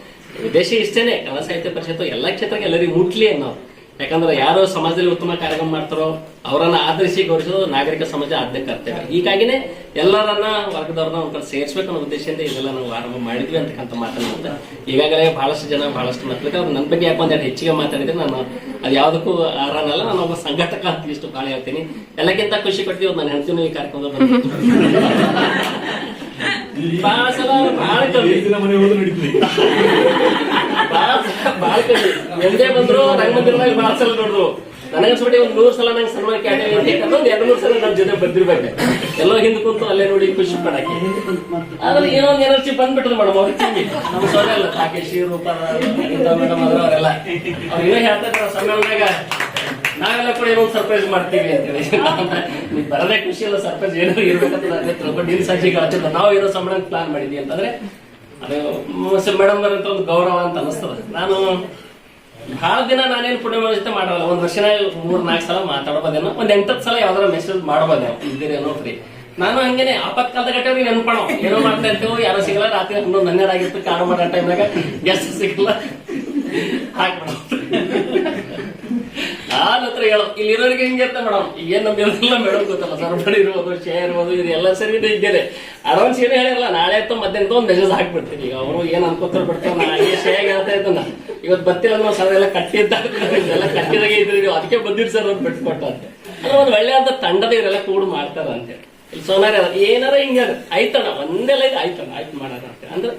ಉದ್ದೇಶ ಇಷ್ಟೇನೆ, ಕನ್ನಡ ಸಾಹಿತ್ಯ ಪರಿಷತ್ತು ಎಲ್ಲಾ ಕ್ಷೇತ್ರಕ್ಕೆ ಎಲ್ಲರಿಗೂ ಮುಟ್ಲಿ ಅನ್ನೋದು. ಯಾಕಂದ್ರೆ ಯಾರು ಸಮಾಜದಲ್ಲಿ ಉತ್ತಮ ಕಾರ್ಯಕ್ರಮ ಮಾಡ್ತಾರೋ ಅವರನ್ನ ಆಧರಿಸಿ ಗೌರವಿಸೋದು ನಾಗರಿಕ ಸಮಾಜ ಆದ್ಯ ಕರ್ತವ್ಯ. ಹೀಗಾಗಿನೇ ಎಲ್ಲರನ್ನ ವರ್ಗದವ್ರನ್ನ ಒಂದ್ ಕಡೆ ಸೇರಿಸಬೇಕು ಅನ್ನೋ ಉದ್ದೇಶದಿಂದ ಇದೆಲ್ಲ ನಾವು ಆರಂಭ ಮಾಡಿದ್ವಿ ಅಂತಕ್ಕಂಥ ಮಾತನ್ನ ಈಗಾಗಲೇ ಬಹಳಷ್ಟು ಜನ ಬಹಳಷ್ಟು ಮಾತಾಡ್ತಾರೆ. ಅವ್ರು ನನ್ನ ಬಗ್ಗೆ ಯಾಕೆ ಒಂದೆರಡು ಹೆಚ್ಚಿಗೆ ಮಾತಾಡಿದ್ರೆ ನಾನು ಅದು ಯಾವುದಕ್ಕೂ ಆರಾನಲ್ಲ. ನಾನು ಒಬ್ಬ ಸಂಘಟಕ ಅಂತ ಇಷ್ಟು ಭಾಳ ಹೇಳ್ತೀನಿ. ಎಲ್ಲಕ್ಕಿಂತ ಖುಷಿ ಪಡ್ತೀವಿ ನಾನು ಹೇಳ್ತೀನಿ ಈ ಕಾರ್ಯಕ್ರಮದ ಬಹಳ ಸಲ ಬಹಳ ಕಮ್ಮಿ ಬಾಳ ಕಮ್ಮಿ ಎಂದೇ ಬಂದ್ರು ರಂಗಮಂದಿರದಾಗ ಬಹಳ ಸಲ ನೋಡ್ರು. ನನಗನ್ಸ್ಬಿಟ್ಟು ಒಂದು 100 ಸಲ ನಂಗೆ ಸನ್ಮಾನ ಕ್ಯಾಟೆ ಒಂದು 2-3 ಸಲ ನಮ್ಮ ಜೊತೆ ಬಂದಿರ್ಬೇಕು. ಎಲ್ಲೋ ಹಿಂದ್ ಕುಂತು ಅಲ್ಲೇ ನೋಡಿ ಖುಷಿ ಪಡಕ್ಕೆ. ಆದ್ರೆ ಏನೋ ಒಂದು ಎನರ್ಜಿ ಬಂದ್ಬಿಟ್ಟದು ಮೇಡಮ್ ಅವ್ರ ನಮ್ಮ ಸೋನೆ ಅಲ್ಲ ರಾಕೇಶಿ ರೂಪ ಮೇಡಮ್ ಅವರೆಲ್ಲ ಅವ್ರು ಏನೋ ಹೇಳ್ತಾ ಇದ್ದಾರೆ ಸಮ್ಮೇಳನಾಗ ನಾವೆಲ್ಲ ಕೂಡ ಏನೋ ಸರ್ಪ್ರೈಸ್ ಮಾಡ್ತೀವಿ ಅಂತೇಳಿ. ನೀವು ಬರದೇ ಖುಷಿ ಅಲ್ಲ, ಸರ್ಪ್ರೈಸ್ ಏನೋ ಇರ್ಬೇಕಂತ ತಿಳ್ಕೊಂಡು ಇಲ್ಲಿ ಸಂಜೆಗೆ ಹಚ್ಚಿದ ನಾವು ಏನೋ ಸಮ್ಮೇಳನ ಪ್ಲಾನ್ ಮಾಡಿದ್ವಿ ಅಂತಂದ್ರೆ ಅದು ಮೇಡಮ್ ಬರಂತ ಒಂದು ಗೌರವ ಅಂತ ಅನಿಸ್ತದೆ. ನಾನು ಬಹಳ ದಿನ ನಾನೇನು ಪುಣ್ಯ ಜೊತೆ ಮಾಡಲ್ಲ, ಒಂದ್ ವರ್ಷ 3-4 ಸಲ ಮಾತಾಡ್ಬೋದೇನೋ, ಒಂದ್ 8 ಸಲ ಯಾವ್ದಾರ ಮೆಸೇಜ್ ಮಾಡ್ಬೋದೇನೋ ಇದ್ದೀರೇನೋ ಫ್ರೀ. ನಾನು ಹಂಗೇನೆ ಆಪತ್ಕಾಲದ ಗಟ್ಟವ್ರಿಗೆ ನೆನ್ಪಣೋ ಏನೋ ಮಾಡ್ತಾ ಇರ್ತೇವೆ, ಯಾರೋ ಸಿಗಲ್ಲ, ರಾತ್ರಿ 11-12 ಆಗಿತ್ತು ಕಾರು ಮಾಡೋ ಟೈಮ್ನಾಗ ಗೆಸ್ಟ್ ಸಿಗಲ್ಲ ಹಾಕ್ಬಿಡೋ ಹತ್ರ ಹೇಳೋ. ಇಲ್ಲಿರೋರಿಗೆ ಹಿಂಗಿರ್ತ ಮೇಡಮ್, ಏನ್ ನಮ್ಗೆಲ್ಲ ಮೇಡಮ್ ಗೊತ್ತಲ್ಲ, ಸರ್ಬಡಿ ಇರ್ಬೋದು, ಶೇ ಇರ್ಬೋದು, ಇದು ಎಲ್ಲ ಸರಿ ಹಿಂಗೇನೆ ಅಡ್ವಾನ್ಸ್ ಏನು ಹೇಳಿರಲ್ಲ, ನಾಳೆ ಅಥವಾ ಮಧ್ಯಾಹ್ನ ಒಂದು ಮೆಸೇಜ್ ಹಾಕ್ಬಿಡ್ತೀನಿ. ಈಗ ಅವರು ಏನ್ ಅನ್ಕೋತಾರೆ ಬಿಡ್ತಾರೆ, ನಾ ಹಾಗೆ ಶೇ ಹೇಳ್ತಾ ಇದ್ದನ್ನ ಇವತ್ತು ಬರ್ತಿಲ್ಲ ಅಂದ್ರೆ ಸರ್ ಎಲ್ಲ ಕಟ್ಟಿದ್ದಾಗೆಲ್ಲ ಕಟ್ಟಿದಾಗೆ ಇದ್ರಿ ನೀವು, ಅದಕ್ಕೆ ಬಂದಿರಿ ಸರ್ ಅಂತ ಬಿಟ್ಕೊಟ್ಟು ಅಂತ. ಅಂದ್ರೆ ಒಂದು ಒಳ್ಳೆಯಾದ ತಂಡದ ಇವರೆಲ್ಲ ಕೂಡು ಮಾಡ್ತಾರ ಅಂತೇಳಿ. ಇಲ್ಲಿ ಸೋನಾರಿ ಏನಾರ ಹಿಂಗ ಆಯ್ತಣ್ಣ ಒಂದೆಲ್ಲ ಇದು ಆಯ್ತಣ್ಣ ಆಯ್ತು ಮಾಡೋಣ ಅಂತ ಅಂದ್ರೆ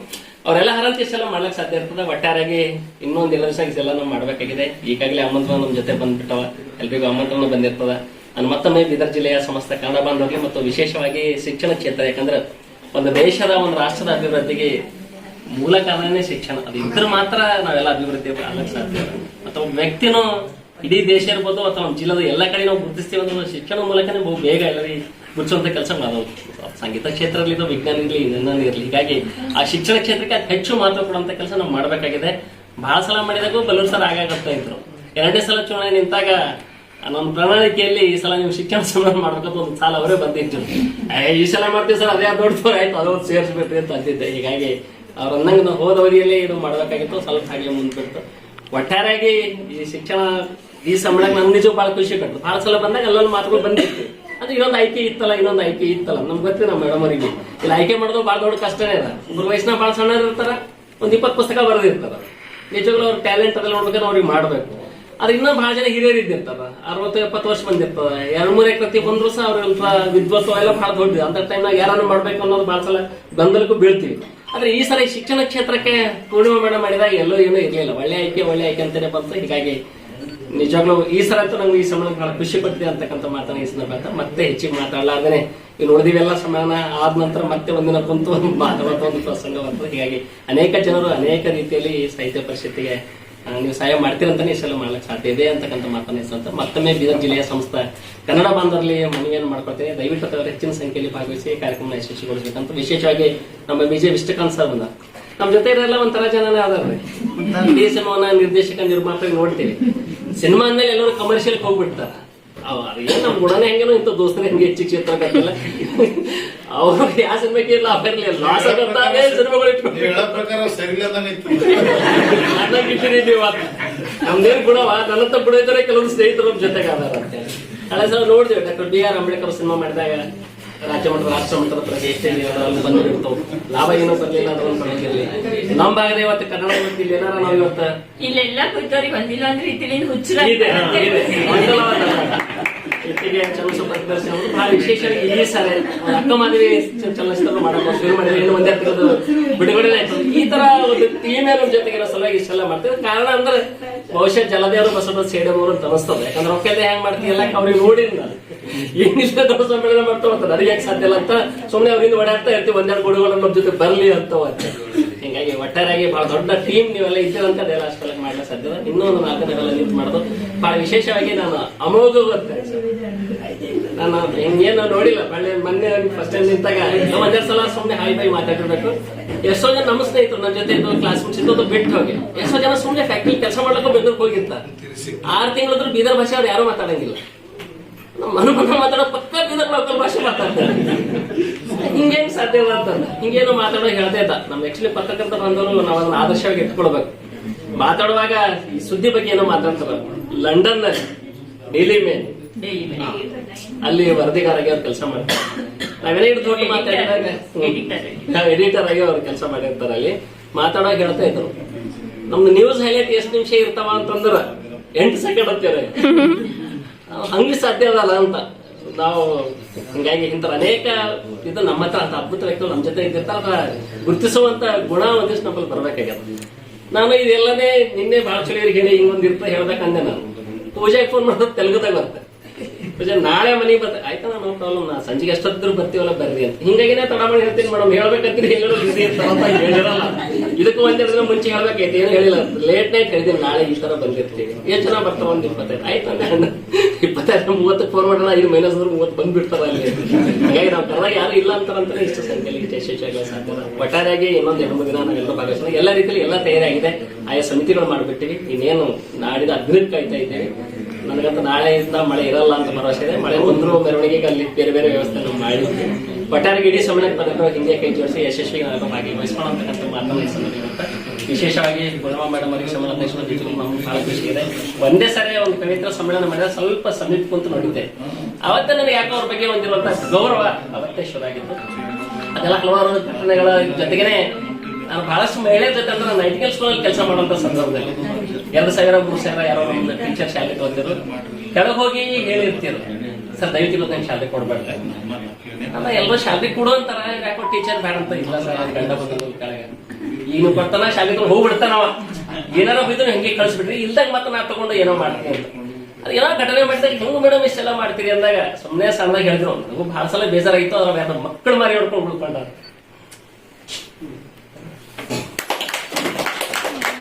ಅವರೆಲ್ಲ ಹರಂತ ಇಷ್ಟೆಲ್ಲ ಮಾಡ್ಲಕ್ ಸಾಧ್ಯ ಇರ್ತದೆ. ಒಟ್ಟಾರೆಯಾಗಿ ಇನ್ನೊಂದು 2 ದಿವಸ ಇಷ್ಟೆಲ್ಲ ನಾವು ಮಾಡ್ಬೇಕಾಗಿದೆ. ಈಗಾಗಲೇ ಆಮಂತ್ರಣ ನಮ್ಮ ಜೊತೆ ಬಂದ್ಬಿಟ್ಟವ, ಎಲ್ರಿಗೂ ಆಮಂತ್ರಣ ಬಂದಿರ್ತದ. ನಾನು ಮತ್ತೊಮ್ಮೆ ಬೀದರ್ ಜಿಲ್ಲೆಯ ಸಮಸ್ತ ಕನ್ನಡ ಬಾಂಧವರಿಗೆ ಮತ್ತು ವಿಶೇಷವಾಗಿ ಶಿಕ್ಷಣ ಕ್ಷೇತ್ರ, ಯಾಕಂದ್ರೆ ಒಂದು ದೇಶದ ಒಂದು ರಾಷ್ಟ್ರದ ಅಭಿವೃದ್ಧಿಗೆ ಮೂಲ ಕಾರಣನೇ ಶಿಕ್ಷಣ. ಅದು ಇದ್ರೆ ಮಾತ್ರ ನಾವೆಲ್ಲ ಅಭಿವೃದ್ಧಿ ಆಗ್ಲಕ್ಕೆ ಸಾಧ್ಯ. ಅಥವಾ ಒಬ್ಬ ವ್ಯಕ್ತಿನೂ ಇಡೀ ದೇಶ ಇರ್ಬೋದು ಅಥವಾ ಒಂದು ಜಿಲ್ಲೆದ ಎಲ್ಲ ಕಡೆ ನಾವು ಗುರುತಿಸ್ತೀವಿ ಅಂದ್ರೆ ಶಿಕ್ಷಣ ಮೂಲಕನೇ ಬಹು ಬೇಗ ಎಲ್ಲರಿಗೆ ಗುರುತಿಸುವಂತ ಕೆಲಸ ಮಾಡೋದು. ಸಂಗೀತ ಕ್ಷೇತ್ರದಲ್ಲಿ ವಿಜ್ಞಾನ ಇರಲಿ ಇನ್ನೊಂದು ಇರಲಿ, ಹೀಗಾಗಿ ಆ ಶಿಕ್ಷಣ ಕ್ಷೇತ್ರಕ್ಕೆ ಅತಿ ಹೆಚ್ಚು ಮಹತ್ವ ಕೊಡುವಂತ ಕೆಲಸ ನಾವು ಮಾಡಬೇಕಾಗಿದೆ. ಬಹಳ ಸಲ ಮಾಡಿದಾಗೂ ಬಲ್ಲೂರು ಸರ್ ಆಗಾಗ್ತಾ ಇದ್ರು. 2ನೇ ಸಲ ಚುನಾವಣೆ ನಿಂತಾಗ ನಮ್ಮ ಪ್ರಣಾಳಿಕೆಯಲ್ಲಿ ಈ ಸಲ ನೀವು ಶಿಕ್ಷಣ ಸನ್ಮಾನ ಮಾಡ್ಬೇಕಂತ ಒಂದು ಸಾಲ ಅವರೇ ಬಂದಿದ್ರು. ಈ ಸಲ ಮಾಡ್ತೀವಿ ಸರ್, ಅದೇ ದೊಡ್ಡ ಆಯ್ತು ಅದೊಂದು ಸೇರಿಸ್ಬೇಕು ಅಂತ ಅಂತಿದ್ದೆ. ಹೀಗಾಗಿ ಅವ್ರ ಅಂದಂಗೆ ನಾವು ಹೋದ ಅವಧಿಯಲ್ಲಿ ಇದು ಮಾಡಬೇಕಾಗಿತ್ತು, ಸ್ವಲ್ಪ ಹಾಗೆ ಮುಂದ್ಬಿಟ್ಟು. ಒಟ್ಟಾರೆಯಾಗಿ ಈ ಶಿಕ್ಷಣ ಈ ಸಮ್ಮೇಳನ ನಮ್ಗೆ ನಿಜ ಬಹಳ ಖುಷಿ ಕೊಟ್ಟು. ಬಹಳ ಸಲ ಬಂದಾಗ ಅಲ್ಲೊಂದು ಮಾತುಗಳು ಬಂದಿತ್ತು, ಅದು ಇನ್ನೊಂದು ಆಯ್ಕೆ ಇತ್ತಲ್ಲ ನಮ್ಗೆ ಗೊತ್ತಿಲ್ಲ ನಮ್ಮ ಮೇಡಮ್ ಅವರಿಗೆ. ಇಲ್ಲಿ ಆಯ್ಕೆ ಮಾಡೋದು ಬಹಳ ದೊಡ್ಡ ಕಷ್ಟನೇ ಅದ. ಒಬ್ಬರು ವಯಸ್ಸಿನ ಬಹಳ ಸಣ್ಣ ಇರ್ತಾರ, ಒಂದು 20 ಪುಸ್ತಕ ಬರೆದಿರ್ತಾರ. ನಿಜವಾಗ್ಲೂ ಅವ್ರ ಟ್ಯಾಲೆಂಟ್ ಅದೆಲ್ಲ ನೋಡ್ಬೇಕಾದ್ರೆ ಅವ್ರಿಗೆ ಮಾಡ್ಬೇಕು. ಅದ್ರ ಇನ್ನೂ ಬಹಳ ಜನ ಹಿರಿಯರು ಇದ್ದಿರ್ತಾರ, 60-70 ವರ್ಷ ಬಂದಿರ್ತದ, 2-3 ಎಕರೆ ಬಂದ್ರು ಸಹ ಅವ್ರ ವಿದ್ವತ್ವ ಎಲ್ಲ ಬಹಳ ದೊಡ್ಡದು. ಅಂತ ಟೈಮ್ನಾಗ ಯಾರು ಮಾಡ್ಬೇಕು ಅನ್ನೋದು ಬಹಳ ಸಲ ಗೊಂದಲಕ್ಕೂ ಬೀಳ್ತೀವಿ. ಆದ್ರೆ ಈ ಸಲ ಶಿಕ್ಷಣ ಕ್ಷೇತ್ರಕ್ಕೆ ಪೂರ್ಣಿಮಾ ಮೇಡಮ್ ಮಾಡಿದಾಗ ಎಲ್ಲೋ ಏನೂ ಇರ್ಲಿಲ್ಲ, ಒಳ್ಳೆ ಆಯ್ಕೆ ಅಂತಾನೆ ಬಂತು. ಹೀಗಾಗಿ ನಿಜವಾಗ್ಲೂ ಈ ಸಲ ಅಂತೂ ನಂಗೆ ಈ ಸಮ್ಮೇಳನ ಬಹಳ ಖುಷಿ ಪಡ್ತಿದೆ ಅಂತಕ್ಕಂಥ ಮಾತನ್ನ ಈ ಸಂದರ್ಭ ಮತ್ತೆ ಹೆಚ್ಚಿಗೆ ಮಾತಾಡಲಾರ್ದೇನೆ ಈಗ ನೋಡಿದಿವೆಲ್ಲ ಸಮ್ಮೇಳನ ಆದ ನಂತರ ಮತ್ತೆ ಒಂದಿನ ಕುಂತು ಮಾತಾಡುವಂತ ಒಂದು ಪ್ರಸಂಗ ಬರ್ತದೆ. ಹೀಗಾಗಿ ಅನೇಕ ಜನರು ಅನೇಕ ರೀತಿಯಲ್ಲಿ ಈ ಸಾಹಿತ್ಯ ಪರಿಷತ್ತಿಗೆ ನೀವು ಸಹಾಯ ಮಾಡ್ತೀರಂತಾನೆ ಈ ಸಲ ಮಾಡ್ಲಿಕ್ಕೆ ಸಾಧ್ಯ ಇದೆ ಅಂತಕ್ಕಂಥ ಮಾತನ್ನ ಹೆಸರಂತ ಮತ್ತೊಮ್ಮೆ ಬೀದರ್ ಜಿಲ್ಲೆಯ ಸಂಸ್ಥೆ ಕನ್ನಡ ಬಾಂಧವರಲ್ಲಿ ಮನವಿಯನ್ನು ಮಾಡ್ಕೊಳ್ತೇನೆ. ದಯವಿಟ್ಟು ಅವರು ಹೆಚ್ಚಿನ ಸಂಖ್ಯೆಯಲ್ಲಿ ಭಾಗವಹಿಸಿ ಕಾರ್ಯಕ್ರಮ ಯಶಸ್ವಿಗೊಳಿಸಬೇಕಂತ. ವಿಶೇಷವಾಗಿ ನಮ್ಮ ವಿಜಯ ವಿಷ್ಣುಕಾಂತ್ ಸರ್ ಬಂದ ನಮ್ಮ ಜೊತೆ ಇರೋಲ್ಲ ಒಂಥರ ಜನನೇ ಆದಾರ್ರಿ. ಇಡೀ ಸಿನಿಮಾನ ನಿರ್ದೇಶಕ ನಿರ್ಮಾಪಕ ನೋಡ್ತೀವಿ, ಸಿನಿಮಾ ಅಂದ್ಮೇಲೆ ಎಲ್ಲರೂ ಕಮರ್ಷಿಯಲ್ ಹೋಗ್ಬಿಡ್ತಾರ. ಏನ್ ನಮ್ ಗುಣನೇ ಹೆಂಗೇನೋ ಇಂಥ ದೋಸ್ತನೇ ಹೆಂಗೆ ಹೆಚ್ಚಿಗೆ ಕ್ಷೇತ್ರ ಆಗತ್ತಿಲ್ಲ. ಅವ್ರು ಯಾವ ಸಿನಿಮಾಕ್ಕೆ ಇಲ್ಲ ಅಫೇರ್ಲಿ ಲಾಸ್ ಆಗತ್ತಾಗೆ ಸಿನಿಮಾಗಳು ನಮ್ದೇನ್ ಗುಣವ ನನ್ನಂತ ಗುಣ ಇದ್ದಾರೆ ಕೆಲವೊಂದು ಸ್ನೇಹಿತರು ನಮ್ಮ ಜೊತೆಗೆ ಆದಾರ ಅಂತ ಹೇಳಿ. ಹಳೆ ಸಲ ನೋಡ್ತೀವಿ ಡಾಕ್ಟರ್ BR ಅಂಬೇಡ್ಕರ್ ಸಿನಿಮಾ ಮಾಡಿದಾಗ ರಾಜ್ಯ ಮಟ್ಟದ ರಾಷ್ಟ್ರ ಮಟ್ಟದ ಪ್ರತಿಷ್ಠೆಯಲ್ಲಿ ಬಂದಿರ್ತಾವ. ಲಾಭ ಏನೋ ಬರ್ಲಿಲ್ಲ ಅದೊಂದು ಬರೋದಿರ್ಲಿ. ನಮ್ಮ ಭಾಗದ ಇವತ್ತು ಕನ್ನಡ ಮತ್ತು ಇಲ್ಲಿ ಏನಾರ ನಾವು ಇವತ್ತು ಇಲ್ಲೆಲ್ಲ ಕುರಿತವ್ರಿಗೆ ಬಂದಿಲ್ಲ ಅಂದ್ರೆ ರೀತಿಲಿ ಹುಚ್ಚರ ಇದೆ ಇಟ್ಟಿಗೆ ಚಲನಚಿತ್ರ ಪ್ರದರ್ಶನ ಬಹಳ ವಿಶೇಷವಾಗಿ ಈ ಸಾರಿ ಅಕ್ಕ ಮಾದರಿ ಚಲನಚಿತ್ರ ಮಾಡಬೇಕು ಶುರು ಮಾಡಿದ್ರೆ ಇನ್ನು ಒಂದೇ ತಿಂಗಳು ಬಿಡುಗಡೆ ಆಯ್ತು. ಈ ತರ ಒಂದು ಟೀಮ್ ನಮ್ಮ ಜೊತೆಗೆ ಸಲುವಾಗಿ ಇಷ್ಟೆಲ್ಲ ಮಾಡ್ತೀವಿ. ಕಾರಣ ಅಂದ್ರೆ ಬಹುಶಃ ಜಲದೇವರು ಬಸವ ಸೇಡಮೂರು ಅಂತ ಅನಿಸ್ತದೆ. ಯಾಕಂದ್ರೆ ರೊಕ್ಕದ ಹೆಂಗ್ ಮಾಡ್ತೀಯಲ್ಲ ಅವ್ರಿಗೆ ನೋಡಿಲ್ಲ ಏನಿಲ್ಲ ದೊಡ್ಡ ಸಮ್ಮೇಳನ ಮಾಡ್ತಾ ಹೋಗ್ತಾರೆ, ನನಗೆ ಯಾಕೆ ಸಾಧ್ಯ ಇಲ್ಲ ಅಂತ ಸುಮ್ಮನೆ ಅವ್ರಿಂದ ಓಡಾಡ್ತಾ ಇರ್ತೀವಿ. ಒಂದೆರಡು ಗುಡುಗಳು ನಮ್ಮ ಜೊತೆ ಬರ್ಲಿ ಅಂತ ಹಿಂಗಾಗಿ ಒಟ್ಟಾರೆಯಾಗಿ ಬಹಳ ದೊಡ್ಡ ಟೀಮ್ ನೀವೆಲ್ಲ ಇದ್ದೀರಂತ ಅದೆಲ್ಲ ಅಷ್ಟೆಲ್ಲ ಮಾಡ್ಲಿಕ್ಕೆ ಸಾಧ್ಯ. ಇನ್ನೂ ಒಂದು 4 ದಿನಗಳ ನಿಂತು ಮಾಡೋದು ಬಹಳ ವಿಶೇಷವಾಗಿ ನಾನು ಅಮೋಘ ನಾನು ಹೆಂಗೇನು ನೋಡಿಲ್ಲ. ಮೊನ್ನೆ ಫಸ್ಟ್ ಟೈಮ್ ನಿಂತಾಗ ಒಂದೇ ಸಲ ಸುಮ್ಮನೆ ಹಾಯ್ ಬೈ ಮಾತಾಡಿರ್ಬೇಕು. ಎಷ್ಟೋ ಜನ ನಮ್ಮ ಸ್ನೇಹಿತರು ನನ್ನ ಜೊತೆ ಕ್ಲಾಸ್ಮೇಟ್ಸ್ ಇದ್ದು ಬಿಟ್ಟು ಹೋಗಿ ಎಷ್ಟೋ ಜನ ಸುಮ್ಮನೆ ಫ್ಯಾಕ್ಟ್ರಿ ಕೆಲಸ ಮಾಡ್ಲಿಕ್ಕೂ ಬೆಂಗಳೂರಿಗೆ ಹೋಗಿರ್ತಾರೆ. 6 ತಿಂಗಳಾದ್ರೂ ಬೀದರ್ ಭಾಷೆ ಅವ್ರು ಯಾರು ಮಾತಾಡಂಗಿಲ್ಲ. ನಮ್ಮ ಮನ ಮಾತಾಡೋ ಪಕ್ಕ ಬೀದರ್ ಲೋಕಲ್ ಭಾಷೆ ಮಾತಾಡ್ತಾರೆ. ಹಿಂಗೇನು ಸಾಧ್ಯ ಇಲ್ಲ ಅಂತಂದ ಹಿಂಗೇನು ಮಾತಾಡೋ ಹೇಳ್ತಾ ಇದ್ದ. ನಮ್ ಆಕ್ಚುಲಿ ಪತ್ರಕರ್ತ ಬಂದವರು ನಾವು ಅದನ್ನ ಆದರ್ಶವಾಗಿ ಇಟ್ಕೊಳ್ಬೇಕು. ಮಾತಾಡುವಾಗ ಈ ಸುದ್ದಿ ಬಗ್ಗೆ ಏನೋ ಮಾತಾಡ್ತಾರ. ಲಂಡನ್ ನಲ್ಲಿ ಡೈಲಿ ಮೇಲ್ ಅಲ್ಲಿ ವರದಿಗಾರಾಗಿ ಅವ್ರು ಕೆಲಸ ಮಾಡ್ತಾರೆ. ನಾವೇನೇ ದೊಡ್ಡ ಮಾತಾಡಿದಾಗ ಎಡಿಟರ್ ಆಗಿ ಅವ್ರು ಕೆಲಸ ಮಾಡಿರ್ತಾರೆ. ಅಲ್ಲಿ ಮಾತಾಡುವಾಗ ಹೇಳ್ತಾ ಇದ್ರು ನಮ್ದು ನ್ಯೂಸ್ ಹೈಲೈಟ್ ಎಷ್ಟು ನಿಮಿಷ ಇರ್ತಾವ ಅಂತಂದ್ರ 8 ಸೆಕೆಂಡ್ ಅಂತಾರೆ. ಹಂಗೆ ಸಾಧ್ಯ ಅದಲ್ಲ ಅಂತ ನಾವು ಹಿಂಗಾಗಿ ಇಂಥ ಅನೇಕ ಇದು ನಮ್ಮ ಹತ್ರ ಅಂತ ಅದ್ಭುತ ವ್ಯಕ್ತಿಗಳು ನಮ್ಮ ಜೊತೆ ಇದ್ದಿರ್ತಾರ. ಗುರುತಿಸುವಂತ ಗುಣ ಒಂದಿಷ್ಟು ನಮ್ಮಲ್ಲಿ ಬರ್ಬೇಕಾಗ್ಯದ. ನಾನು ಇದೆಲ್ಲನೇ ನಿನ್ನೆ ಬಹಳ ಚಳಿಯರಿಗೆ ಹೇಳಿ ಹಿಂಗೊಂದಿರ್ತ ಹೇಳ್ಬೇಕಂದೆ. ನಾನು ಪೂಜೆಗೆ ಫೋನ್ ಮಾಡೋದು ತೆಲುಗುದಾಗ ಬರ್ತದೆ. ಪೂಜೆ ನಾಳೆ ಮನೆಗೆ ಬರ್ತಾರೆ, ಆಯ್ತಾ ನೋ ಪ್ರಾಬ್ಲಮ್, ನಾ ಸಂಜೆಗೆ ಎಷ್ಟೊತ್ತಿದ್ರು ಬರ್ತೀವಲ್ಲ ಬರ್ರಿ ಅಂತ. ಹಿಂಗಾಗಿನೇ ತಡ ಮಾಡಿ ಹೇಳ್ತೀನಿ ಮೇಡಮ್, ಹೇಳ್ಬೇಕಂತೀರಿ ಎಲ್ಲರೂ ಬಿಸಿ ಇರ್ತಾರ ಅಂತ ಹೇಳಿರಲ್ಲ. ಇದಕ್ಕೂ ಒಂದೆರಡು ದಿನ ಮುಂಚೆ ಹೇಳ್ಬೇಕೈತೆ, ಏನು ಹೇಳಿಲ್ಲ, ಲೇಟ್ ನೈಟ್ ಹೇಳಿದ್ದೀನಿ ನಾಳೆ ಈ ತರ ಬಂದಿರ್ತೀವಿ. ಎಷ್ಟು ಜನ ಬರ್ತಾವ? ಒಂದು 25 ಆಯ್ತು ಅಂದ್ರೆ 25 30 ಫೋನ್ ಮಾಡೋಣ, 5 ಮೈನಸ್ 30 ಬಂದ್ಬಿಡ್ತಾರ ಅಲ್ಲಿ. ಹಾಗಾಗಿ ನಾವು ಕರೆದಾಗ ಯಾರು ಇಲ್ಲ ಅಂತಾರಂದ್ರೆ ಇಷ್ಟು ಸಂಖ್ಯೆಯಲ್ಲಿ ಯಶಸ್ವಿಯಾಗಲು ಸಾಧ್ಯ. ಒಟ್ಟಾರೆಯಾಗಿ ಇನ್ನೊಂದು 2-3 ದಿನ ನಾವೆಲ್ಲರೂ ಭಾಗವಹಿಸೋಣ. ಎಲ್ಲ ರೀತಿಯಲ್ಲಿ ಎಲ್ಲ ತಯಾರಾಗಿದೆ, ಆಯಾ ಸಮಿತಿಗಳು ಮಾಡಿಬಿಟ್ಟಿವಿ. ಇನ್ನೇನು ನಾಡಿದ ಅಗ್ನಿಗೆ ಕಾಯ್ತಾ ಇದ್ದೇವೆ. ನನಗಂತ ನಾಳೆಯಿಂದ ಮಳೆ ಇರಲ್ಲ ಅಂತ ಭರವಸೆ ಇದೆ. ಮಳೆ ಬಂದರೂ ಮೆರವಣಿಗೆಗೆ ಅಲ್ಲಿ ಬೇರೆ ಬೇರೆ ವ್ಯವಸ್ಥೆ ನಾವು ಮಾಡಿದ್ವಿ. ಒಟ್ಟಾರೆಗೆ ಇಡೀ ಸಮ್ಮೇಳನಕ್ಕೆ ನಾವೆಲ್ಲರೂ ಹಿಂದೆ ಕೈ ಜೋಡಿಸಿ ಯಶಸ್ವಿ ನಾವೆಲ್ಲ ಭಾಗವಹಿಸೋಣ ಅಂತಕ್ಕಂಥ ಮಾತನ್ನು ಈ ಸಂದರ್ಭದಲ್ಲಿ ವಿಶೇಷವಾಗಿ ಪೂರ್ಣಿಮಾ ಮೇಡಮ್ ಅವರಿಗೆ ಸಮ್ಮೇಳನಾಧ್ಯಕ್ಷರ ಜೊತೆ ನಮ್ಗೆ ಬಹಳ ಖುಷಿ ಇದೆ. ಒಂದೇ ಸರಿ ಒಂದು ಪವಿತ್ರ ಸಮ್ಮೇಳನ ಮಾಡಿದ್ರೆ ಸ್ವಲ್ಪ ಸಮೀಪ ಕುಂತು ನೋಡಿದ್ದೆ. ಅವತ್ತೇ ನನಗೆ ಯಾಕೋ ಅವ್ರ ಬಗ್ಗೆ ಒಂದಿರುವಂತಹ ಗೌರವ ಅವತ್ತೇ ಶುರು ಆಗಿತ್ತು. ಅದೆಲ್ಲ ಹಲವಾರು ಘಟನೆಗಳ ಜೊತೆಗೇನೆ ನಾನು ಬಹಳಷ್ಟು ಮಹಿಳೆಯರ ಜೊತೆ ಅಂದ್ರೆ ನಾನು ನೈಟಿಕಲ್ ಸ್ಕೂಲಲ್ಲಿ ಕೆಲಸ ಮಾಡುವಂತ ಸಂದರ್ಭದಲ್ಲಿ 2,000-3,000 ಯಾರೋ ಒಂದು ಟೀಚರ್ ಶಾಲೆ ತಗೊಂಡಿರು. ಕೆಳಗೆ ಹೋಗಿ ಹೇಳಿರ್ತಿರು, ಸರ್ ದಯವಿಟ್ಟು ಇವತ್ತು ನಂಗೆ ಶಾಲೆ ಕೊಡ್ಬೇಡ್ರಿ. ಅಲ್ಲ ಎಲ್ಲರೂ ಶಾಲೆ ಕೊಡು ಅಂತಾರ, ಯಾಕೋ ಟೀಚರ್ ಬೇಡ ಅಂತ. ಇಲ್ಲ ಸರ್ ಗಂಡ ಬಂದ ಕೆಳಗೆ ಈಗ ಕೊಡ್ತಾನ, ಶಾಲೆ ಹೋಗ್ಬಿಡ್ತಾನವ, ಏನಾರೋ ಬಿದ್ದು ಹೆಂಗೆ ಕಳಿಸ್ಬಿಡ್ರಿ, ಇಲ್ದಾಗ ಮತ್ತೆ ನಾ ತಗೊಂಡು ಏನೋ ಮಾಡ್ತೀನಿ ಅಂತ. ಅದು ಏನೋ ಘಟನೆ ಮಾಡಿದಾಗ ಹೆಂಗ್ ಮೇಡಮ್ ಇಷ್ಟೆಲ್ಲ ಮಾಡ್ತೀರಿ ಅಂದಾಗ ಸುಮ್ಮನೆ ಸಣ್ಣದಾಗ ಹೇಳಿದ್ರು. ನನಗೂ ಬಹಳ ಸಲ ಬೇಜಾರಾಗಿತ್ತು. ಅದ್ರ ಮಕ್ಕಳು ಮಾರಿ ಹೊಡ್ಕೊಂಡು ಉಳ್ಕೊಂಡ